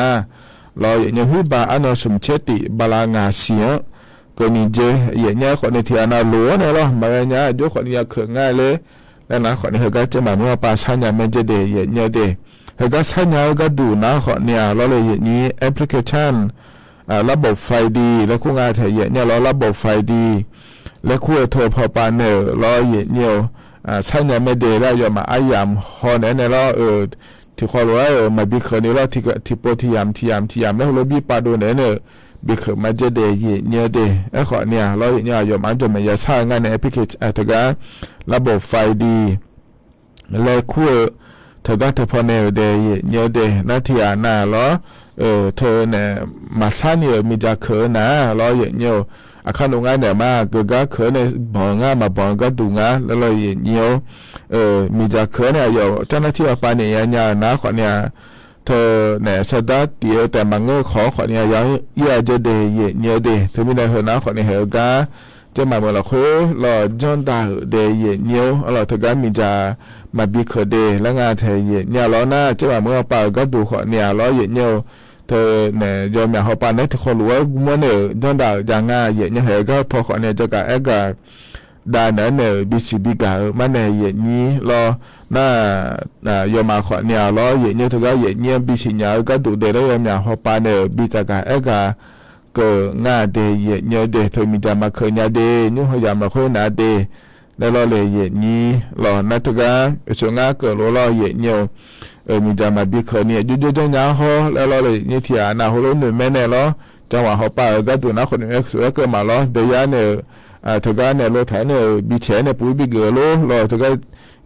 เราอย่างนี้หูบาอันนั้นสมเชติบาลางาเสียก็นี่เจอย่างเงี้ยคนในที่อันนั้นหลวงเนี่ยหรอมาอย่างเงี้ยยกคนนี้เขื่อนง่ายเลยแล้วนะคนนี้เขาก็จะมาเมื่อปาสัญญาไม่จะเดย์อย่างเงี้ยเดย์เขาก็สัญญาก็ดูนะคนเนี่ยเราเลยอย่างนี้แอปพลิเคชันระบบไฟดีแล้วคู่งานถ่ายอย่างเงี้ยเราระบบไฟดีแล้วคู่โทรพอปานเนี่ยเราอย่างเงี้ยสัญญาไม่เดย์แล้วอย่ามาอายามฮอนเนี่ยเราที่เขารู้ว่ามาบิเคนี่เราที่โปที่ยามแล้วเราบีปาดูเนี่ยบิเคมาจะเดย์เนี่ยเดย์ไอ้ข้อเนี่ยเราเนี่ยยอมอันจะไม่ยาสร้างงานในแอปพลิเคชันถึงก็ระบบไฟดีและคู่เธอก็เธอพอเนี่ยเดย์เนี่ยเดย์นาทีหน้าล้อเธอเนี่ยมาสร้างเนี่ยมีจะเขินนะล้ออย่างเนี่ยอาคารโรงงานเนี่ยมาก็เขินในบ่องานมาบ่องก็ดูงานแล้วเราอย่างเนี่ยมีจะเขินเนี่ยอยู่เจ้าหน้าที่ไปเนี่ยเนี่ยนะข้อเนี่ยเธอเนี่ยสตาร์ทเดียวแต่มาเงื้อขอคนเนี่ยยังอยากจะเดย์เนี่ยเดย์เธอไม่ได้เห็นนะคนเนี่ยเห็นก็จะมาเมื่อเราคุยเราจนตาเดย์เนี่ยเราเธอก็มีจะมาบิเคเดย์แล้วงานเธอเนี่ยเราหน้าจะมาเมื่อป่าก็ดูคนเนี่ยเราเนี่ยเธอเนี่ยยอมอยากเขาป่าเนี่ยทุกคนรู้ว่าเมื่อเนี่ยจนตาอย่างงานเนี่ยเห็นก็พอคนเนี่ยจะกับเอกดานั้นเนี่ยบิสิบิกามันเนี่ยอย่างนี้เราน่ายอมมาขอเนี่ยเราอย่างนี้ถึงก็อย่างนี้บิสิเนี่ยก็ดูเดแล้วยอมอยากเขาป่าเนี่ยบิจากกับเอกก็งาเดย์เนี่ยเดย์เธอมีแต่มาเคยเนี่ยเดย์นู่นเขาอยากมาคุยนาเดย์แล้วเราเลยอย่างนี้เรานั่นถึงก็ส่วนงาเกิดเราอย่างเนี่ยมีแต่มาบิเคยเนี่ยยุ่งจังยาเขาแล้วเราเลยเนี่ยที่นาเขาลุ้นหนึ่งแม่เนี่ยเราจังหวะเขาป่าก็ดูนะคนนี้สุดก็เกิดมาเราเดียร์เนี่ยถึงก็เนี่ยเราถ่ายเนี่ยบิเชเนี่ยปุ๋ยบิเกลือเราถึงก็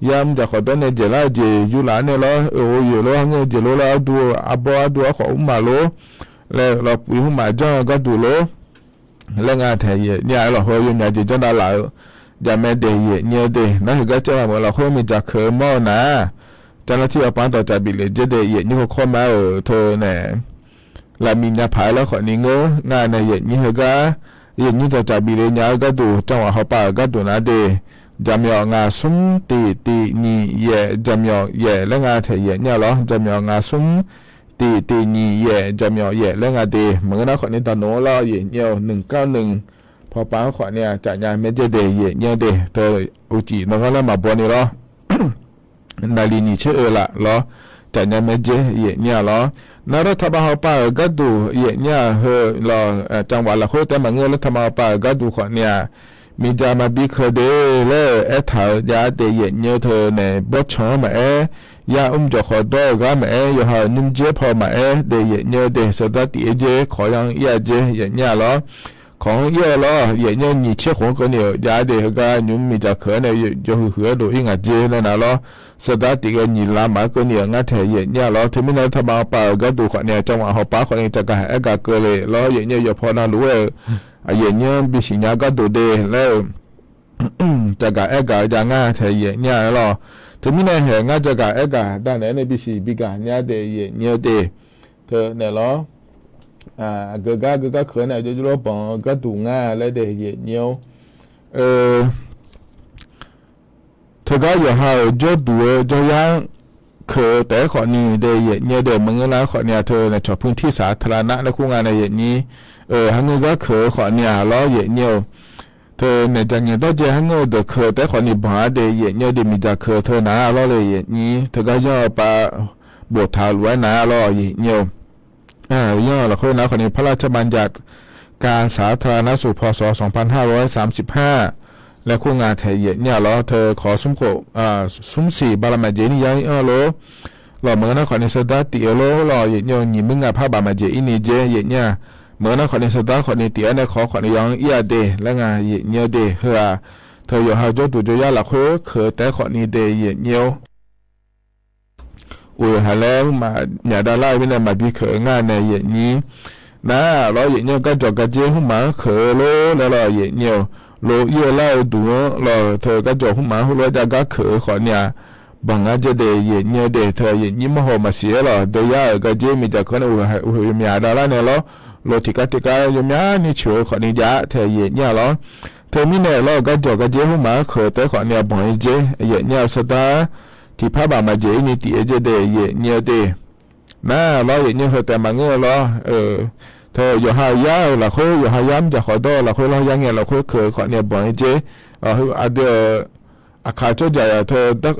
ยามจะขอต้นเนี่ยเจล่าเจยุลาเนี่ยเราอยู่เราเงี้ยเจเราเราดูอับดูขอมาเราแล้วเราปุ๋ยมาจ้าก็ดูเราแล้วงานถ่ายเนี่ยเราเขาอยู่เนี่ยจะจ้าได้หลายจะไม่เดย์เนี่ยเดย์นั่นคือก็จะมาเมื่อเราเขามีจากเขมอนะเจ้าหน้าที่เอาปานต่อจากบิเลยจะเดย์นี่เขาเข้ามาเธอเนี่ยเรามีหน้าผายแล้วขอนี้เงางานเนี่ยนี่เขาก็อย่างนี้ต่อจากบิเลยเนี่ยก็ดูจังหวะเขาป่าก็ดูนะเดย์จำยองาซุ้มตีนี่เย่จำยองเย่แล้วงานถ่ายเนี่ยเหรอจำยองาซุ้มตีนี่เย่จำยองเย่แล้วงานเดย์เหมือนนั้นขอนี้ตอนโน้เราเนี่ย191พอป้าขอเนี่ยจ่ายงานไม่จะเดย์เนี่ยเดย์เธออุจิน้องก็เริ่มมาบอนี่เหรอนาลีนี่เชื่อละเหรอจ่ายงานไม่เจเนี่ยเหรอนั่นเราทำมาเขาป้าก็ดูเนี่ยเฮอเราจังหวะละโคแต่มาเงินแล้วทำมาป้าก็ดูขอเนี่ยมีจามาบิเคเดแล้วถายาเดย์เนี่ยเธอเนี่ยบ่ชอบมายาจะขอดอกก็มาอยู่หานุ่มเจ็บพอมาเดย์เนี่ยเดย์สตาร์ทเจขอยังเจเนี่ยเหรอของเหรอเนี่ย你切红个เนี่ยยาเดย์ก็นุ่มมีจะเขอเนี่ยอยู่หัวดูอีกเจแล้วนะเหรอสตาร์ทก็นี่ลามาก็เนี่ยงั้นเธอเนี่ยเหรอที่ไม่ได้ทำมาป่าก็ดูขอเนี่ยจังหวะเขาป่าขอเนี่ยจะก็เกิดเลยเหรอเนี่ยอยู่พอน่ารู้เนี่ยบิสิญาก็ดูเดแล้วจะก็จะง่ายเธอเนี่ยเหรอถึงไม่ได้เห็นง่ายจะก็ด้านไหนในบิสิบิกาเนี่ยเดเนี่ยเดเธอเนี่ยเหรอก็เขินเนี่ยจะรู้ปองก็ดูง่ายแล้วเดเนี่ยเธอก็อยู่หาจะดูจะยัง คือแต่ขอนี้เดยเนี่ยเดมึงนะขอเนี่ยเธอในจอดพื้นที่สาธารณะและคู่งานในอย่างนี้ฮังเงก็คือขอเนี่ยล้อเนี่ยเธอในจังเนี่ยต้องเจอฮังเงเดคือแต่ขอนี้บ้าเดยเนี่ยเดมีจะคือเธอหนาล้อเลยอย่างนี้เธอก็จะปาบททาไว้หนาล้อเนี่ยย่อเราค่อยนะขอนี้พระราชบัญญัติการสาธารณสุขพ.ศ. 2535และคู่งานไทยเนี่ยล้อเธอขอซุ้มโขซุ้มสี่บาลมาเจนี่ยังล้อเหมือนนะขอในสตาร์ติโลหล่อเนี่ยหญิงมึงอ่ะพาบามาเจอินี่เจเนี่ยเหมือนนะขอในสตาร์ขอในเตียเนี่ยขอในยังเอียเดและงานเนี่ยเดเฮือเธออยู่หาจดูจะยาหลักเคยแต่ขอในเดเนี่ยหาแล้วมาอย่าได้ไล่ไม่ได้มาบีเขงานในนี้นะล้อเนี่ยก็จอกกระเจี๊ยบมาเขโลแล้วล้อเนี่ยโลเยเล่าดูล้อเธอก็จอกมาหัวจะก็เขขอเนี่ยบางอาจจะเดย์เนี่ยเดย์เธอยิ่งมาหัวมาเสียหรอเดียร์ก็เจมีจากคนมีอะไรแล้วเนี่ยหรอโลติกาติกายมีอะไรนี่ชัวร์คนนี้จะเธอเนี่ยหรอเธอมีเนี่ยหรอก็จอกเจหัวมาเขแต่คนเนี่ยบ่อยเจเนี่ยสุดท้ายที่พระบามาเจนี่ตีจะเดย์เนี่ยเดย์น่าหรอเนี่ยเธอแต่มาเงือหรอเธออยู่หายาหลักเขาอยู่หายามจะขอดอหลักเขาเรายังเงี้ยหลักเขาเขคนเนี่ยบ่อยเจอาเดอาคาเจ้าใหญ่เธอดัก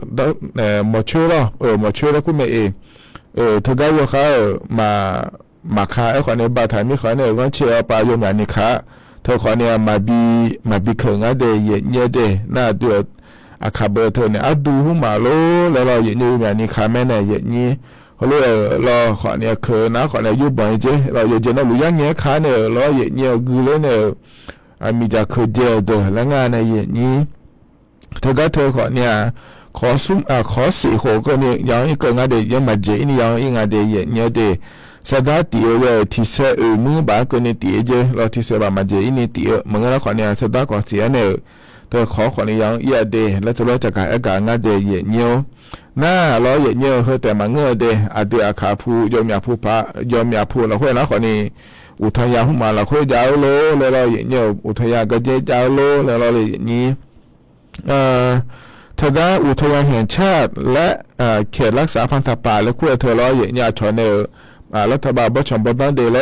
หมดชื่อแล้วหมดชื่อแล้วคุณแม่เองเธอได้ว่าเขามาคาไอ้คนเนี่ยบาดถ่ายมีคนเนี่ยก็เชื่อปลาโยมอย่างนี้ค่ะเธอคนเนี่ยมาบีเข่งอะไรเนี่ยเดน่าเดือดอาคาเบอร์เธอเนี่ยดูหุ่มมาโลแล้วเราอย่างนี้อย่างนี้ค่ะแม่เนี่ยอย่างนี้เขาเรียกเราคนเนี่ยเขินนะคนเนี่ยยุบบ่อยเจเราอยู่เจนเราหรือยังเงี้ยค่ะเนี่ยเราอย่างนี้กูเลยเนี่ยมีจะเคยเจอเด้อแล้วงานในอย่างนี้เธอก็เธอขอเนี่ยขอซุ้มขอสี่หัวก็เนี่ยยังอีกงานเดียยังมาเจนี่ยังอีกงานเดียเนี่ยเดสตาร์ตีเอที่เสือมือบาก็เนี่ยตีเจเราที่เสือบามาเจนี่ตีมึงก็ขอเนี่ยสตาร์ก่อนเสียเนี่ยเธอขอเนี่ยยังอีเดแล้วเธอจะการงานเดียเนี่ยน่าเราเนี่ยเธอแต่มาเงือเดอดีอาคาผู้ยอมยาผู้พระยอมยาผู้เราค่อยนะขอนี่อุทยานหุ่มมาเราค่อยยาวโลแล้วเราเนี่ยอุทยานก็เจยาวโลแล้วเราเลยนี้เธอได้อุทยานแห่งชาติและเขตรักษาพันธุ์สัตว์ป่าและคู่เธอร้อยอย่างยาชนเนอรัฐบาลบัชมบันเดล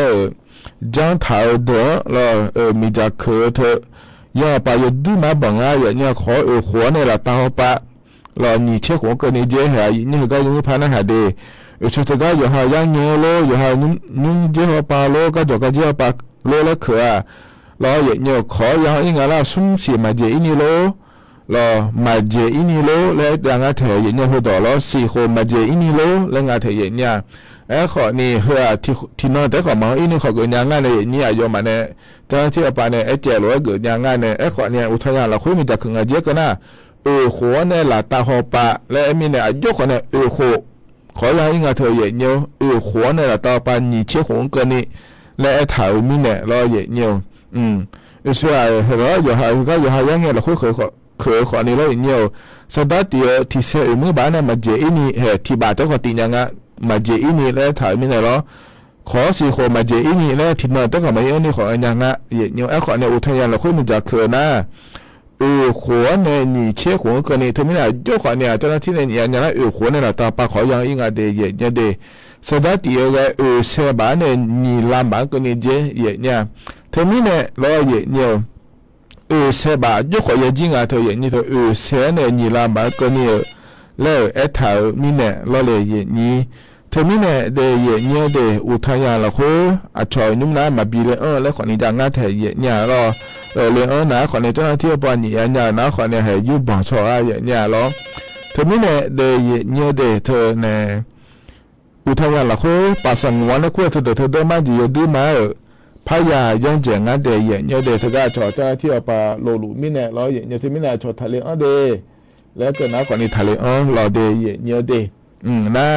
จ้างถ่ายเด้อแล้วมีจากเขอเธอย่าไปยดูมาบังอาอย่างนี้ขอหัวในละตาปะเรานี่เชื่อหัวกันนี่เจ้าหายนี่ก็ยังไม่พันหาเดชุดก็อยู่หายังเงี้ยโลอยู่หานุ่งเจ้าปาโลก็จอกเจ้าปาโลแล้วเขอเราอย่างนี้ขอยังอีกอะไรสุ่มเสียมาเจอินี่โลเรามาเจอินี่โลแล้วยังไงเธออย่างนี้หัวดอเราสี่คนมาเจอินี่โลแล้วไงเธออย่างนี้ขอนี่เฮือที่นอนแต่ขอมาอินี่ขอเกิดยังไงในนี่อายุมาเนี่ยเจ้าที่ปาเนี่ยเจริญเกิดยังไงเนี่ยขอเนี่ยอุทยานเราคุยมีจากขึงเจียกันนะหัวเนี่ยละตาหอปะและมีเนี่ยอายุขอเนี่ยหัวขอยังไงเธออย่างนี้หัวเนี่ยละตาปานี่เชื่อหัวเกินนี่และถ่ายมีเนี่ยเราอย่างนี้ส่วนเราอยู่หาก็อยู่หายังไงเราคุยขอนี่เราอย่างนี้สตาร์ทที่เสือมือบ้านเนี่ยมาเจอินี่ที่บ้านเจ้าขอตียังไงมาเจอินี่แล้วถ่ายมีเนี่ยเราขอสี่คนมาเจอินี่แล้วที่นอนต้องขอมาเองนี่ขออย่างไงอย่างนี้ขอเนี่ยอุทยานเราคุยมันจะเขินนะหัวเนี่ยนี่เชื่อหัวเกินนี่เธอไม่ได้ยกขอเนี่ยเจ้าหน้าที่เนี่ยอย่างนั้นหัวเนี่ยเราตาปากขอยังอีกอะไรอย่างเดสตาร์ทเลยเสือบ้านเนี่ยนี่ลำบากเกินนี่เจอย่างนี้เธอไม่เนี่ยเราอย่างนี้เสือบ้านยกขอยังจริงเธออย่างนี้เธอเสือเนี่ยนี่ลำบากเกินนี่แล้วถ่ายมีเนี่ยเราเลยอย่างนี้เธอมีเนี่ยเดย์อย่างนี้เดย์อุทยานเราคุยชอยนุ่มน้ำมาบีเลยแล้วขอนี้ดังงานเธออย่างนี้เราเลี้ยงนะขอในเจ้าหน้าที่ปอนอย่างนี้นะขอในให้ยุบบังชออย่างนี้เราเธอมีเนี่ยเดย์อย่างนี้เดย์เธอเนี่ยอุทยานเราคุยปัสสาวะแล้วคุยเธอเดินมาอยู่ดีมาพายายังเจ๋งงานเดย์อย่างนี้เดย์เธอก็ชอเจ้าหน้าที่ปาโลลุมีเนี่ยเราอย่างนี้เธอมีเนี่ยชอทะเลเดย์แล้วก็นะขอในทะเลเราเดย์อย่างนี้เดย์น่า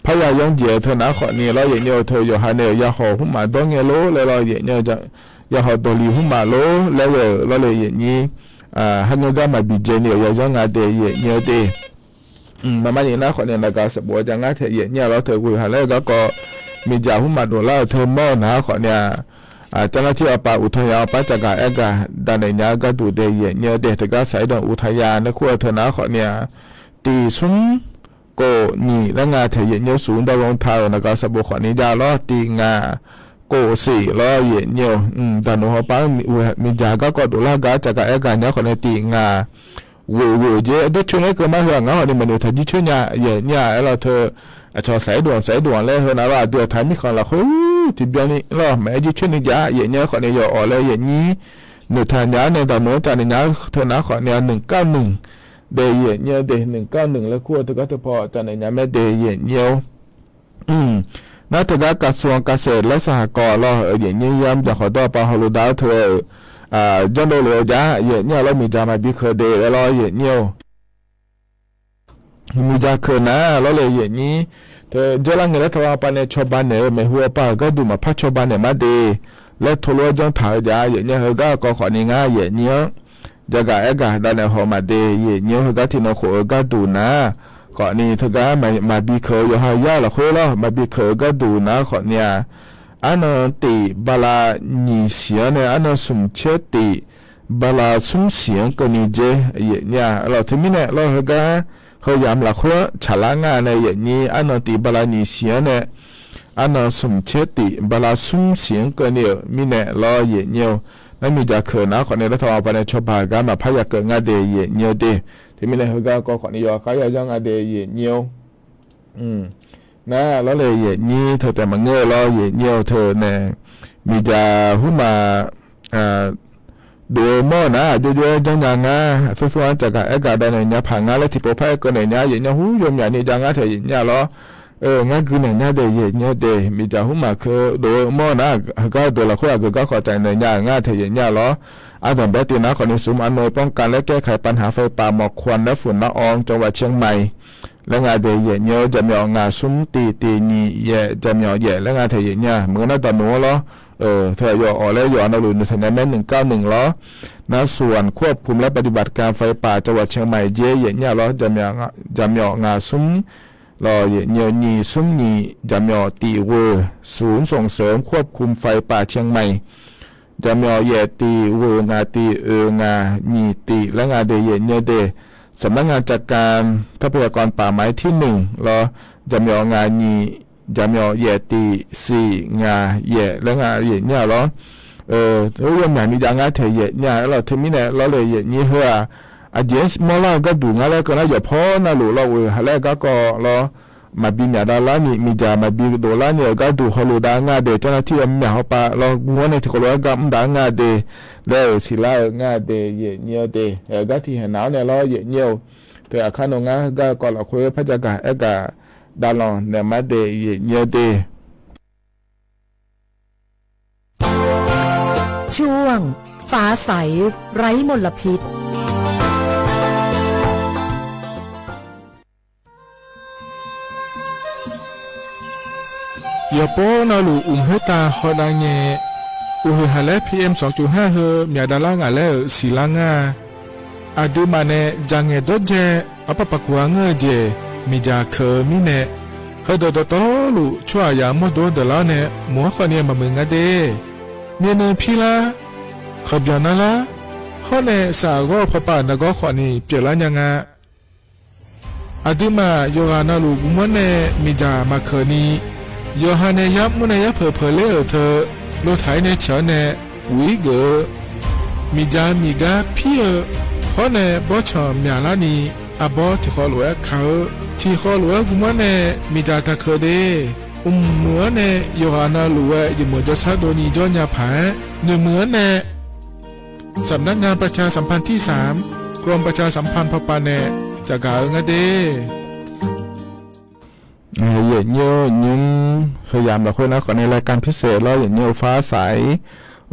พยายามเจอเธอนะขอนี่เราอย่างนี้เธออยู่หาเนี่ยยาหอหุ่มมาต้องเงี้ยโลแล้วเราอย่างนี้จะยาหอตัวลีหุ่มมาโลแล้วเราเลยอย่างนี้ฮันก็มาบีเจเนี่ยอยากจะงานเดย์อย่างนี้เดย์มาอย่างนั้นขอเนี่ยนะก็สบัวจะงานเธออย่างนี้เราเธอคุยหาแล้วก็มีจ่าหุ่มมาตัวเราเธอมอนะขอเนี่ยเจ้าหน้าที่ป่าอุทยานป่าจักรเอกดันเนี่ยก็ดูเดย์อย่างนี้เดย์แต่ก็ใส่ดอกอุทยานนะคู่เธอนะขอเนี่ยตีซุ้ม โกนี่และงาเทเยเนียวสูงดาวงเทานะก็สบุขอนิยาล้อตีงาโกสี่ล้อเยเนียวแต่หนูเขาปั้งมีจาก็ดูลากาจากเอกาเนี่ยขอในตีงาเวเยด้วยช่วงนี้ก็มาเหืองาเนี่ยมันอยู่ที่ช่วงนี้เยเนี่ยเราเธอชอสายด่วนเลยเฮนะว่าเดือดไทยมีคนละคนที่เบียนี่ล้อแม่ที่ช่วงนี้ยาเยเนี่ยขอในยอเลยเยนี้หนูทานยาในตอนโน้นจานในยาเธอนะขอเนี่ย191เดเยเนี่ยเด191แล้วขั้วเธอก็จะพอจานในยาแม่เดเยเนี่ยนักทกระทรวงเกษตรและสหกรณ์เราอย่างนี้ย้ำจะขอต่อปาฮอลูดาวเธอจนโดนเลยจ้าอย่างนี้เรามีจามาบิเคเดแล้วเราอย่างนี้มีจาเคนะเราเลยอย่างนี้เธอเจริญเงินแล้วทว่าปานในชาวบ้านเนี่ยไม่หัวป้าก็ดูมาพักชาวบ้านเนี่ยมาเดและทุลจังถ่ายจ้าอย่างนี้เขาก็ขอนี่ง่ายอย่างนี้จะกะเอกะด้านในหัวมาเดอย่างนี้เขาก็ที่นขอก็ดูนะขอนี่เธอก็มาบีเคยอยู่หายาละคุยแล้วมาบีเคยก็ดูนะขอเนี่ยอันนั้นตีบาลาหนีเสียเนี่ยอันนั้นสุ่มเชื่อตีบาลาสุ่มเสียงก็นี่เจเนี่ยเราที่มีเนี่ยเราก็เขายามละคุยฉลางานในอย่างนี้อันนั้นตีบาลาหนีเสียเนี่ยอันนั้นสุ่มเชื่อตีบาลาสุ่มเสียงก็เนี่ยมีเนี่ยเราอย่างเนี่ยนั่นมีจะเขินนะขอเนี่ยเราทำไปในชอบพากันมาพายเกิดงานเดียเนี่ยเดที่มีในเขาก็ขอนี่ยอเขาอยากจะงานเดียเนี่ยนะแล้วเลยอย่างนี้เธอแต่มาเงยรออย่างเงี้ยเธอเนี่ยมีจะหุ่นมาดูโม่นะเยอะๆจังๆนะฟื้นๆจากการเอกาได้เนี่ยผ่านงานแล้วที่พอไปก็เนี่ยอย่างเงี้ยหูยมอย่างนี้จังๆเธออย่างเงี้ยหรองานคือเนี่ยเดย์อย่างเงี้ยเดย์มีจะหุ่นมาคือดูโม่นะก็ตัวละคนก็ขอใจเนี่ยงานเธออย่างเงี้ยหรออาจารย์เบตินะขอในซุ้มอำนวยป้องกันและแก้ไขปัญหาไฟป่าหมอกควันและฝุ่นละอองจังหวัดเชียงใหม่และงานเดียเยอะจะมีงานซุ้มตีนี่เยจะมีเยและงานเทียเนี่ยเหมือนนั่นตอนนู้นล้อเธออยู่แล้วอยู่อันนู้นในแม่191ล้อณส่วนควบคุมและปฏิบัติการไฟป่าจังหวัดเชียงใหม่เยเนี่ยล้อจะมีงานซุ้มรอเยนี่ซุ้มนี่จะมีตีเวอร์ศูนย์ส่งเสริมควบคุมไฟป่าเชียงใหม่จะมีเยตีเวอร์งานตีงานนี่ตีและงานเดียเนี่ยเดสำนักงานจัดการทรัพยากรป่าไม้ที่1รอจะมีงานนี้จะมีเยตี4งานเยและงานเยเนี่ยรอทุกอย่างมีงานเทเยเนี่ยเราถึงมีเนี่ยเราเลยเยนี่เหรออาจจะมอลาก็ดูงานแล้วก็น่าจะพอนะหรือเราแล้วก็รอมาบินเนี่ยดารานี่มีจะมาบินดอลลาร์เนี่ยก็ดูเขารู้ได้งานเดเจ้าหน้าที่มีเขาปะเรางัวในที่เขารู้ก็ไม่ได้งานเดแล้วสิลางานเดเยเนี่ยเดก็ที่เห็นหนาวเนี่ยเราเยเนี่ยแต่อาคารงานก็เราคุยพระจักรเอกาดาลองเนี่ยมาเดเยเนี่ยเดช่วงฟ้าใสไร้มลพิษอย่าโป้นาลูเฮตาฮอดังเงฮาเล PM 2.5 เฮมีดาลางาเลศิลางาอาดูมาเนจังเงดเจอปะปะกวางเจมีจาเคมีเนเฮดดตลูชัวยามดดลาเนมัวขเนียมามึงเดเมียนพิลาขบยานาลาฮอเนสากอพปานกอขนีเปลายังงาอาดูมาโยฮานาลูกุมเนมีจามาเคนีโยฮาเนยับมุนยับเพอเลเธอโลไทยเนเฉเนปุยเกมีจามีกาพี่ฮอเนบอชอมยาลานีอาบอที่ขอหลวงเขาที่ขอหลวงกุมเนมีจาตะเคเดมัวเนโยฮานาหลวงยมัวจะซาโดนีจอนยาผาเนื้อเหมือนเนสำนักงานประชาสัมพันธ์ที่3กรมประชาสัมพันธ์พปาเนจะกล่าวเดอย่างเงี้ยยิ้มพยายามเราคุยนะขอในรายการพิเศษเราอย่างเงี้ยฟ้าใส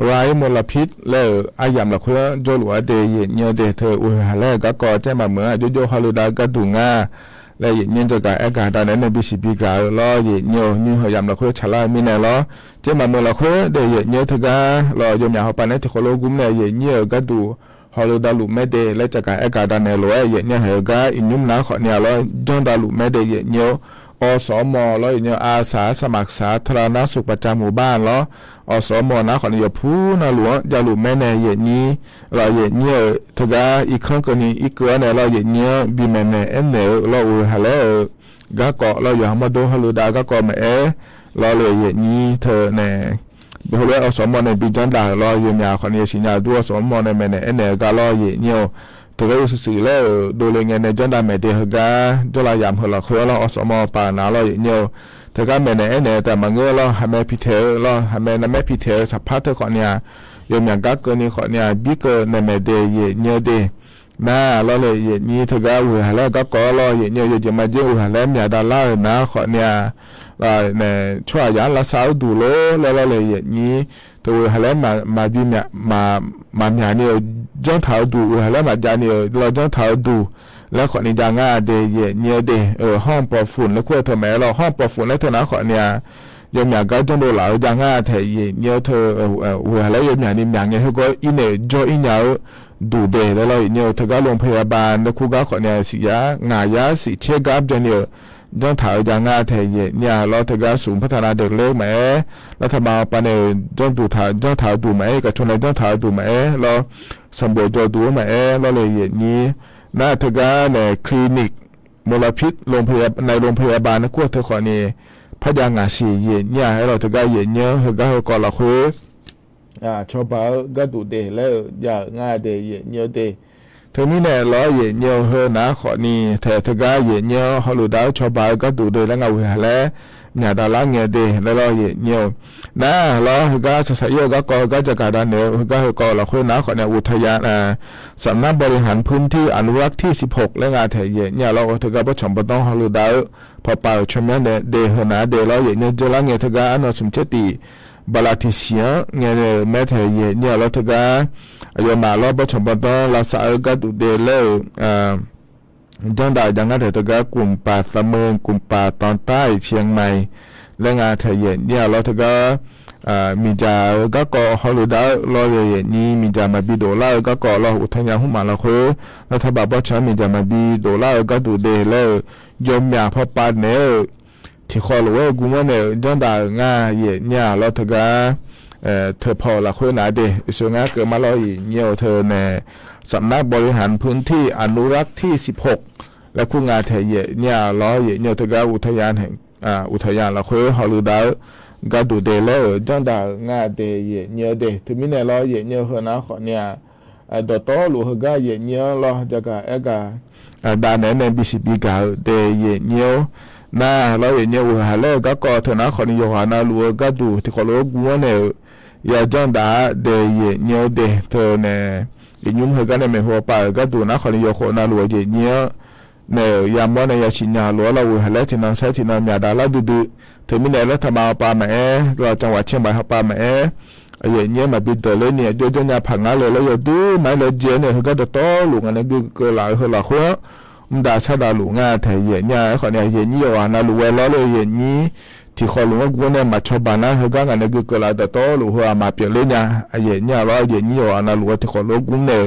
ไร้มลพิษแล้วอาย่ำเราคุยโจหลัวเดย์อย่างเงี้ยเดย์เธออุ้ยหาแล้วก็แจ้งมาเหมือนโยฮาลูดาก็ดูง่าและอย่างเงี้ยจะการอากาศตอนนั้นในบีซีบีกาล้ออย่างเงี้ยยิ้มพยายามเราคุยฉลาดมีแน่ล้อแจ้งมาเหมือนเราคุยเดย์อย่างเงี้ยเธอก็รอยมยาเขาไปในที่เขาโลกุมเนี่ยอย่างเงี้ยก็ดูฮอลดาลุเมเดและจากการอากาศตอนนั้นล้ออย่างเงี้ยเฮก็อินยุ่มน้าขอเนี่ยล้อจอนดาลุเมเดอย่างเงี้ยอสมแล้วอย่างเงี้ยอาสาสมัครสาธารณสุขประจำหมู่บ้านแล้วอสมนะขอเนี่ยผู้นะหลวงอย่าหลุดแม่ในอย่างนี้เราอย่างเงี้ยทุกอย่างอีกครั้งก็นี่อีกเกินเนี่ยเราอย่างเงี้ยบีแม่ในเอ็นเนี่ยเราหาแล้ว ก็เกาะเราอยู่มาดูฮัลโหลดาก็เกาะแม่เราเลยอย่างนี้เธอแน่เดี๋ยวเราเอาสมมติในปีจันดาเราอยู่ยาคนนี้สิยาด้วยสมมติในแม่เนี่ยเนี่ยก็เราอย่างนี้เธอก็รู้สึกแล้วดูเลยไงในจันดาแม่เดียวก็จะเรายามเราเคยเราเอาสมมติป่าหนาเราอย่างนี้เธอก็แม่เนี่ยแต่มาเงื้อเราให้แม่พิเทเราให้แม่นั่นแม่พิเทสัพพะเธอคนเนี่ยอยู่อย่างก็เกินนี้คนเนี่ยบิ๊กในแม่เดียอย่างนี้น่าเราเลยอย่างนี้เธอก็หัวแล้วก็ก่อเราอย่างนี้อยู่จะมาเจอหัวแล้วมีดารานะคนเนี่ยเนี่ยช่วยยันละสาวดูโลแล้วเราเลยอย่างนี้ตัวหัวแล้วมาบีเนี่ยมาเนี่ยจ้องเท้าดูหัวแล้วมาจานเนี่ยเราจ้องเท้าดูแล้วคนนี้จะง่าเดียเนี่ยเดห้องปอฝุ่นแล้วคุยเธอแม่เราห้องปอฝุ่นแล้วเธอนะคนเนี่ยยังอยากก็ต้องดูหลายอย่างง่าเธอเนี่ยเธอหัวแล้วยังอยากนี่อย่างเงี้ยเขาก็อินเนี่ยจอยอินยาวดูเดแล้วเราเนี่ยเธอก็โรงพยาบาลแล้วคู่ก็คนเนี่ยสิยางายาสิเช็คกับจนเนี่ยจ้องถ่ายอย่างง่าเธอเนี่ยเราเธอก็สูงพัฒนาเด็กเล็กไหมแล้วทำมาปานเนี่ยจ้องถ่ายดูไหมกับชนเลยจ้องถ่ายดูไหมเราสมบูรณ์ดูไหมเราเลยอย่างนี้น่าเธอก็เนี่ยคลินิกมลพิษโรงพยาบาลในโรงพยาบาลนะคู่เธอคนนี้พยางาสีเนี่ยให้เราเธอก็เนี่ยเธอก็ก่อนเราคุยชอบก็ดูเดแล้วอยากง่ายเดเนี่ยเดเธอมีเนี่ยล้อเนี่ยเฮนะขอนี่เธอก็เนี่ยฮอลูดาวชอบก็ดูเดแล้วเงาหัวแล้วเนี่ยดาราเนี่ยเดแล้วล้อเนี่ยนะล้อก็จะใส่โยก็จะการเนี่ยก็เราคุยนะขอเนี่ยอุทยานสำนักบริหารพื้นที่อนุรักษ์ที่16และงานเธอเนี่ยเราเธอก็ประชมประต้องฮอลูดาวพอเป่าชมยันเดเฮนะเดล้อเนี่ยจะละเนี่ยเธอก็อันนั้นสมเจติบาลาติเซียเงี้ยแม่เธอเนี่ยเราเธอก็ยามาเราประชมประต้องลาซาก็ดูเดแล้วจังได้ดังนั้นเธอก็กลุ่มป่าเสมืองกลุ่มป่าตอนใต้เชียงใหม่และงานเธอเนี่ยเราเธอก็มีจากก็ฮอลูดาเราเนี่ยมีจามาบีโดลาก็เราอุทยานหุ่มมาเราคือรัฐบาลประชามีจามาบีโดลาก็ดูเดแล้วยมยาพอปานเนี่ยที่ขอรู้ว่ากูว่าเนี่ยจังได้ง่ายเนี่ยเราเธอก็เธอพอละคุยนะเดส่วนงานเกิดมาเราเนี่ยเธอเนี่ยสำนักบริหารพื้นที่อนุรักษ์ที่16และคู่งานเธอเนี่ยเราเนี่ยเธอก็อุทยานแห่งอุทยานละคุยฮอลูดาก็ดูเดแล้วจังได้ง่ายเดเนี่ยเดถึงมีเนี่ยเราเนี่ยเฮนะขอเนี่ยดอตอลูเฮก็เนี่ยเราจะก็ดานในBCBก็เดเนี่ยน่าเราเนี่ยหัวแล้วก็เธอนะคนนี้หัวน่ารู้ก็ดูที่เขารู้กูเนี่ยอยากจังได้เดเนี่ยเดเธอเนี่ยยุ่งเหกันเนี่ยไม่หัวไปก็ดูนะคนนี้หัวน่ารู้เนี่ยเนี่ยยามว่าเนี่ยอยากชินยารู้เราหัวแล้วที่นั่งใช้ที่นั่งมีดาราดูเธอมีเนี่ยแล้วทำมาปาแม่เราจังหวัดเชียงใหม่เขาปาแม่เนี่ยมาบิดเลยเนี่ยโดยจะเนี่ยผังอะไรแล้วอยู่ดูไม่เลยเจเนี่ยเขาก็จะโตหลุงอันนี้ก็หลายคนหลายคนมันด่าชาดาหลุงอ่ะแต่เนี่ยคนเนี่ยเนี่ยว่าน่ารู้แล้วเลยเนี่ยที่เขาหลุงกูเนี่ยมาชอบบ้านนะเขาก็อันนี้ก็หลายแต่โตหลุงหัวมาเปลี่ยนเลยเนี่ยเราเนี่ยว่าน่ารู้ที่เขาหลุงกูเนี่ย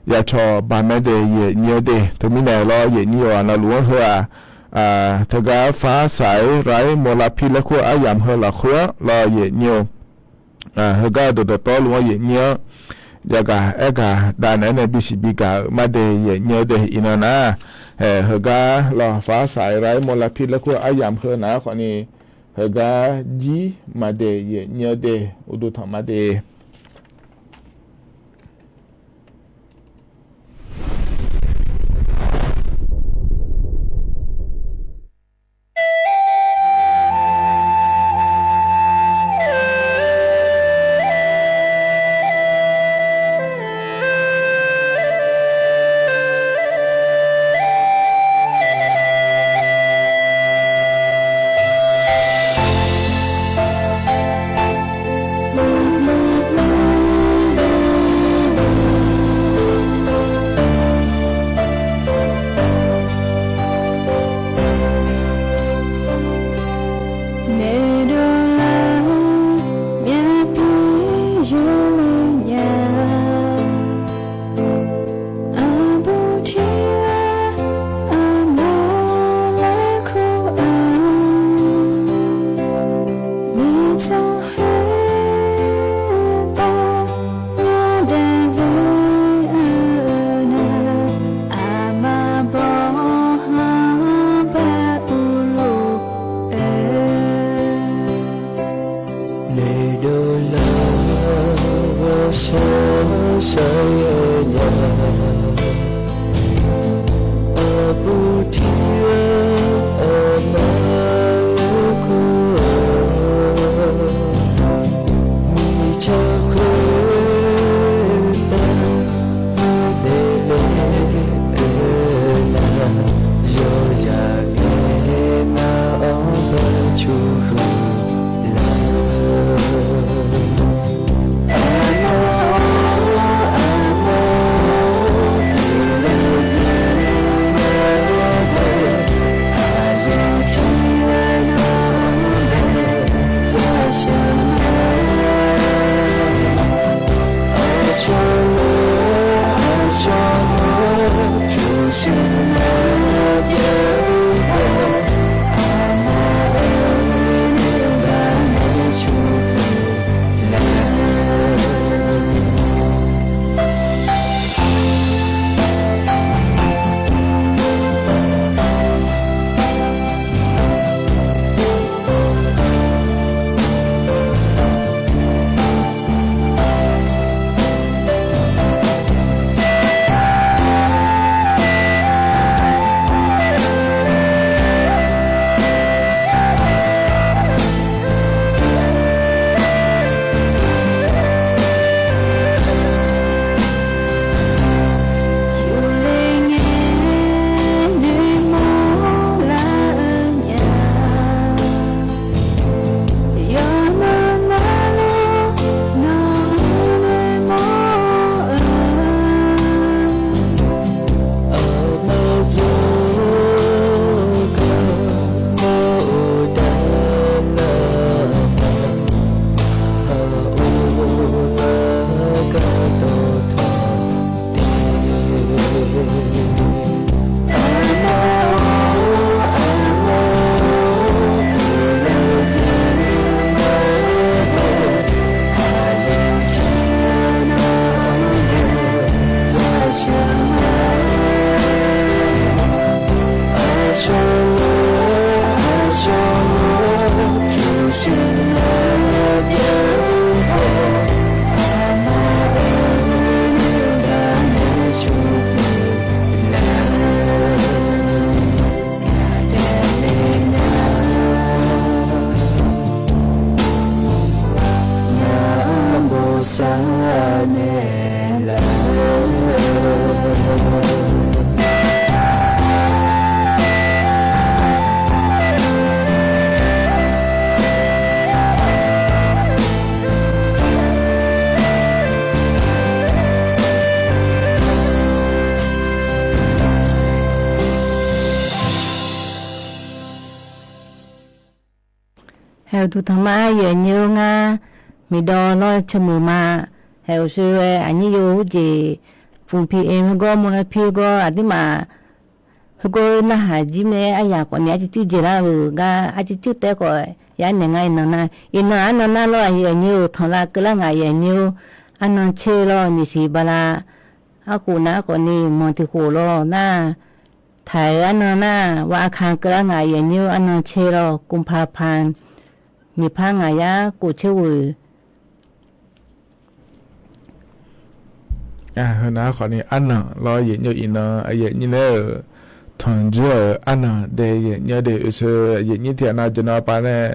อยากชอบบ้านแม่เดย์เนี่ยเดย์ถึงมีเนี่ยเราเนี่ยว่าน่ารู้หัวเธอก็ฟ้าใสไร้มลพิษและขั้วอายามเฮละขั้วเราเนี่ยเฮก็ดูโตหลุงเนี่ยยากาด้านนั้นBCBก็มาเดย์เนี่ยเดย์อินนะเฮก็เราฟ้าใสไร้มลพิษและขั้วอายามเฮนะคนนี้เฮก็จีมาเดย์เนี่ยเดย์อุดุธรรมเดย์ heo tu thằng má giờ nhiều nga mi đo lo cho mù mà heo sư anh yêu gì phun pi em go mua pi go à đi mà go na ha ji me aya ko ni chi ji la ga a chi chu te ko ya ne ngai na ina lo ya nhiều thằng la cái la ngai ya nhiều anh chơi lo ni si bala a ku na ko ni mo ti ku lo na thai anh na wa khang cái la ngai ya nhiều anh chơi lo kum pa pan ni pa ngai ya ku chơi hơn á khỏi này ăn nè lo gì như in vậy như thế thằng chưa ăn nè để nhớ để sự vậy như thế nào cho nó bà này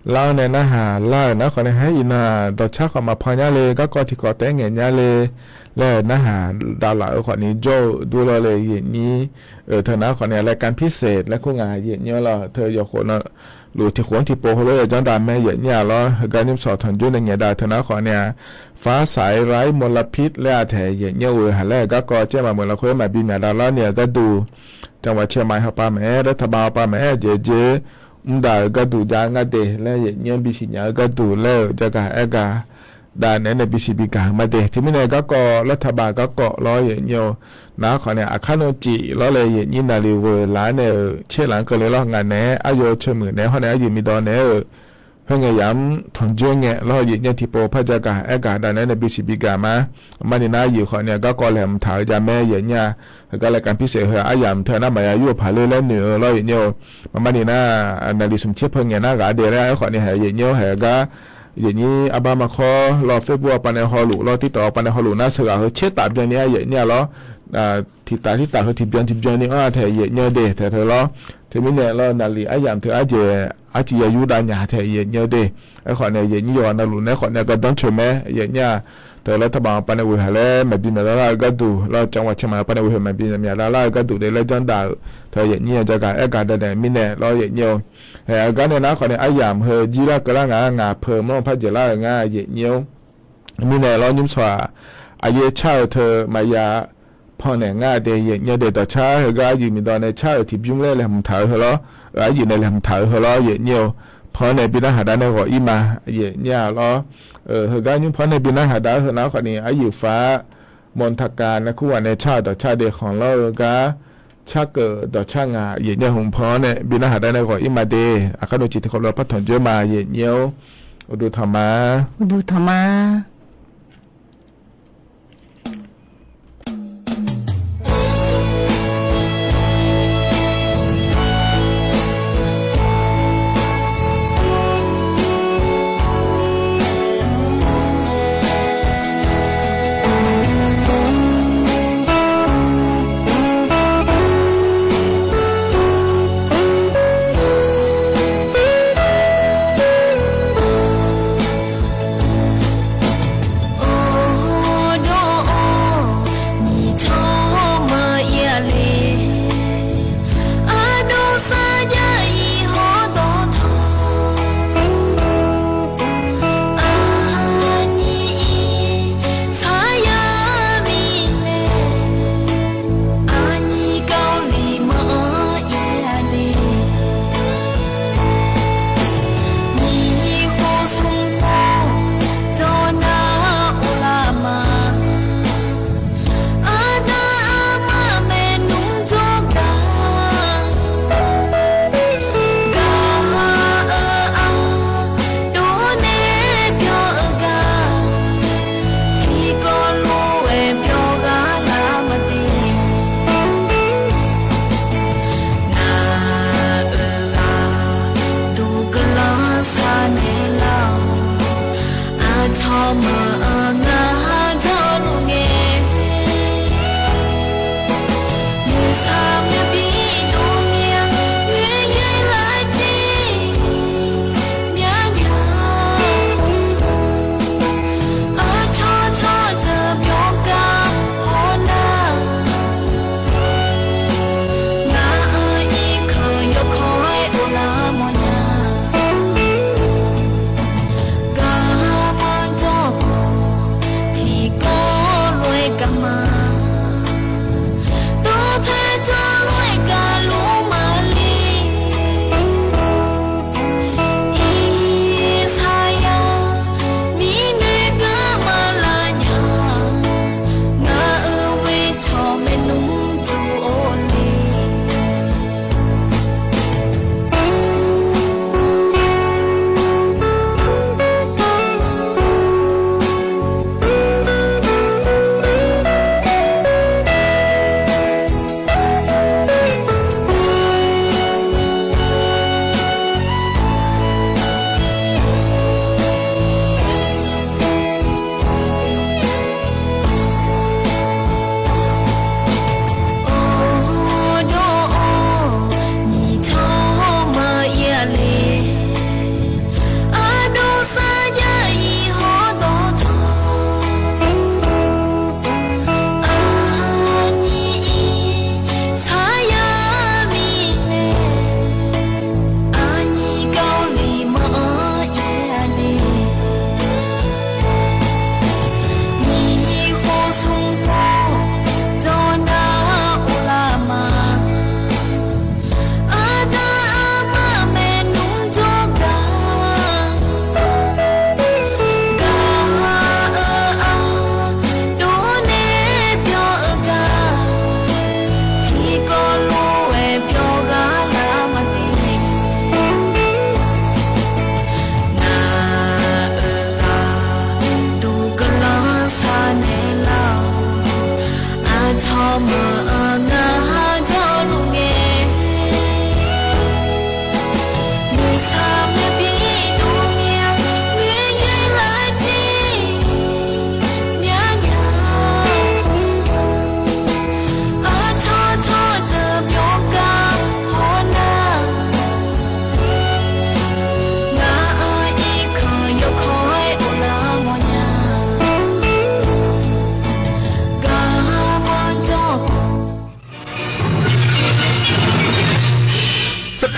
lao này nó hà lao nó khỏi này hay gì nè đợt chắc họ mà phơi nhá lên các con thì có té nghề nhá lên là nó hà đào lại khỏi này vô đua loเลยvậy như thằng nó khỏi này làการพิเศษและคู่งานvậy như là thời giờ của nóหรือที่ขวนที่โปรเขาเลยจังดามแม่เหยียดเนี่ยแล้วการนิ่มสอดถันยุ่ในเงี้ยได้เท่านั้นขอเนี่ยฟ้าสายไร้มลพิษและแถเหยียดเนี่ยหันแรกก็เจ้ามาเหมือนเราเคยมาบินเนี่ยแล้วเนี่ยก็ดูจังหวัดเชียงใหม่เขาป้าแม่รัฐบาลป้าแม่เจ๊ได้ก็ดูยางก็เดและเหยียดเนี่ยบิสิเนี่ยก็ดูแล้วจะกะด้านนั้นใน BCB กลางมาเดที่ไม่ไหนก็รัฐบาลก็เกาะล้ออย่างเงี้ยนะขอเนี่ยอาคารโนจิล้อเลยอย่างนี้นาลีเวอร์ล้านเนี่ยเชื่อหลังก็เลยล้องานเนี่ยอายุเชื่อมือเนี่ยเขาเนี่ยอายุมีดอนเนี่ยเพื่อไงย้ำถ่งจ้วงเนี่ยล้ออย่างเงี้ยที่โปรพระจักรด้านนั้นใน BCB กลางมานี่น่าอยู่ขอเนี่ยก็แหลมถ่ายยาแม่อย่างเงี้ยก็รายการพิเศษเหรออายุเธอหน้าหมายอายุผ่านเลยแล้วเหนือล้ออย่างเงี้ยนี่น่านาลีสมเชื่อเพื่อไงน่ากาเดียร์ขอเนี่ยอย่างเงี้ยเหรอก็อย่างนี้อาบามาขอรอเฟบวัวปันในฮอลูรอที่ต่อปันในฮอลูน่าเสือเขาเช็ดตับอย่างนี้อย่างนี้ล้อที่ตาเขาที่เบียนนี่แถวอย่างนี้เดแต่เธอล้อเธอไม่เนี่ยล้อนาลีอย่างเธออาจจะอยู่ด้านหน้าแถวอย่างนี้เดไอ้ขอเนี่ยอย่างนี้ย้อนนาลูเนี่ยขอเนี่ยก็ต้องช่วยแม่อย่างนี้แต่รัฐบาลปันในวิหารแล้วมาบินมาแล้วก็ดูเราจังหวัดเชียงใหม่ปันในวิหารมาบินมาแล้วก็ดูได้แล้วจังดาวเธออย่างนี้จะการการได้ไม่เนี่ยเราอย่างนี้การเนี่ยนะขอเนี่ยยามเฮจีละก็ละงาเพิ่มมั่งพัฒน์ละงาอย่างนี้ไม่เนี่ยเรายิ้มสว่าอายุเช่าเธอมายาพอเนี่ยงาเดียอย่างนี้เดี๋ยวต่อช้าเฮก็อยู่มีตอนในเช่าที่ยุ่งเล่นเลยทำถ่ายเฮล้ออยู่ในทำถ่ายเฮล้ออย่างนี้พอในปีนั้นหาได้ในหัวอีมาอย่างนี้ล้อเฮก็ยุ่งพอในปีนั้นหาได้เฮนะขอเนี่ยอายุฟ้ามนทการนะคู่วันในเช่าต่อเช่าเด็กของเราก็ชาเกิดดอกช่างอย่างเงี้ยหงพอเนี่ยบินอาหารได้ในก่อนอิมาเดอาคาโนจิตของเราพัฒนเยอะมาอย่างเงี้ยดูธรรมะ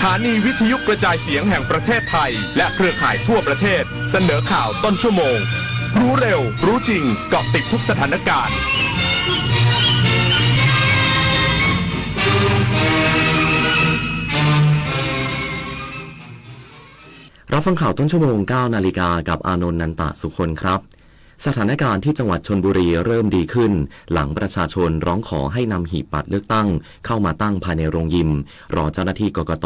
ถานีวิทยุกระจายเสียงแห่งประเทศไทยและเครือข่ายทั่วประเทศเสนอข่าวต้นชั่วโมงรู้เร็วรู้จริงเกาะติดทุกสถานการณ์รับฟังข่าวต้นชั่วโมง 9 นาฬิกากับอานนท์ นันตะสุคนครับสถานการณ์ที่จังหวัดชลบุรีเริ่มดีขึ้นหลังประชาชนร้องขอให้นำหีบบัตรเลือกตั้งเข้ามาตั้งภายในโรงยิมรอเจ้าหน้าที่กกต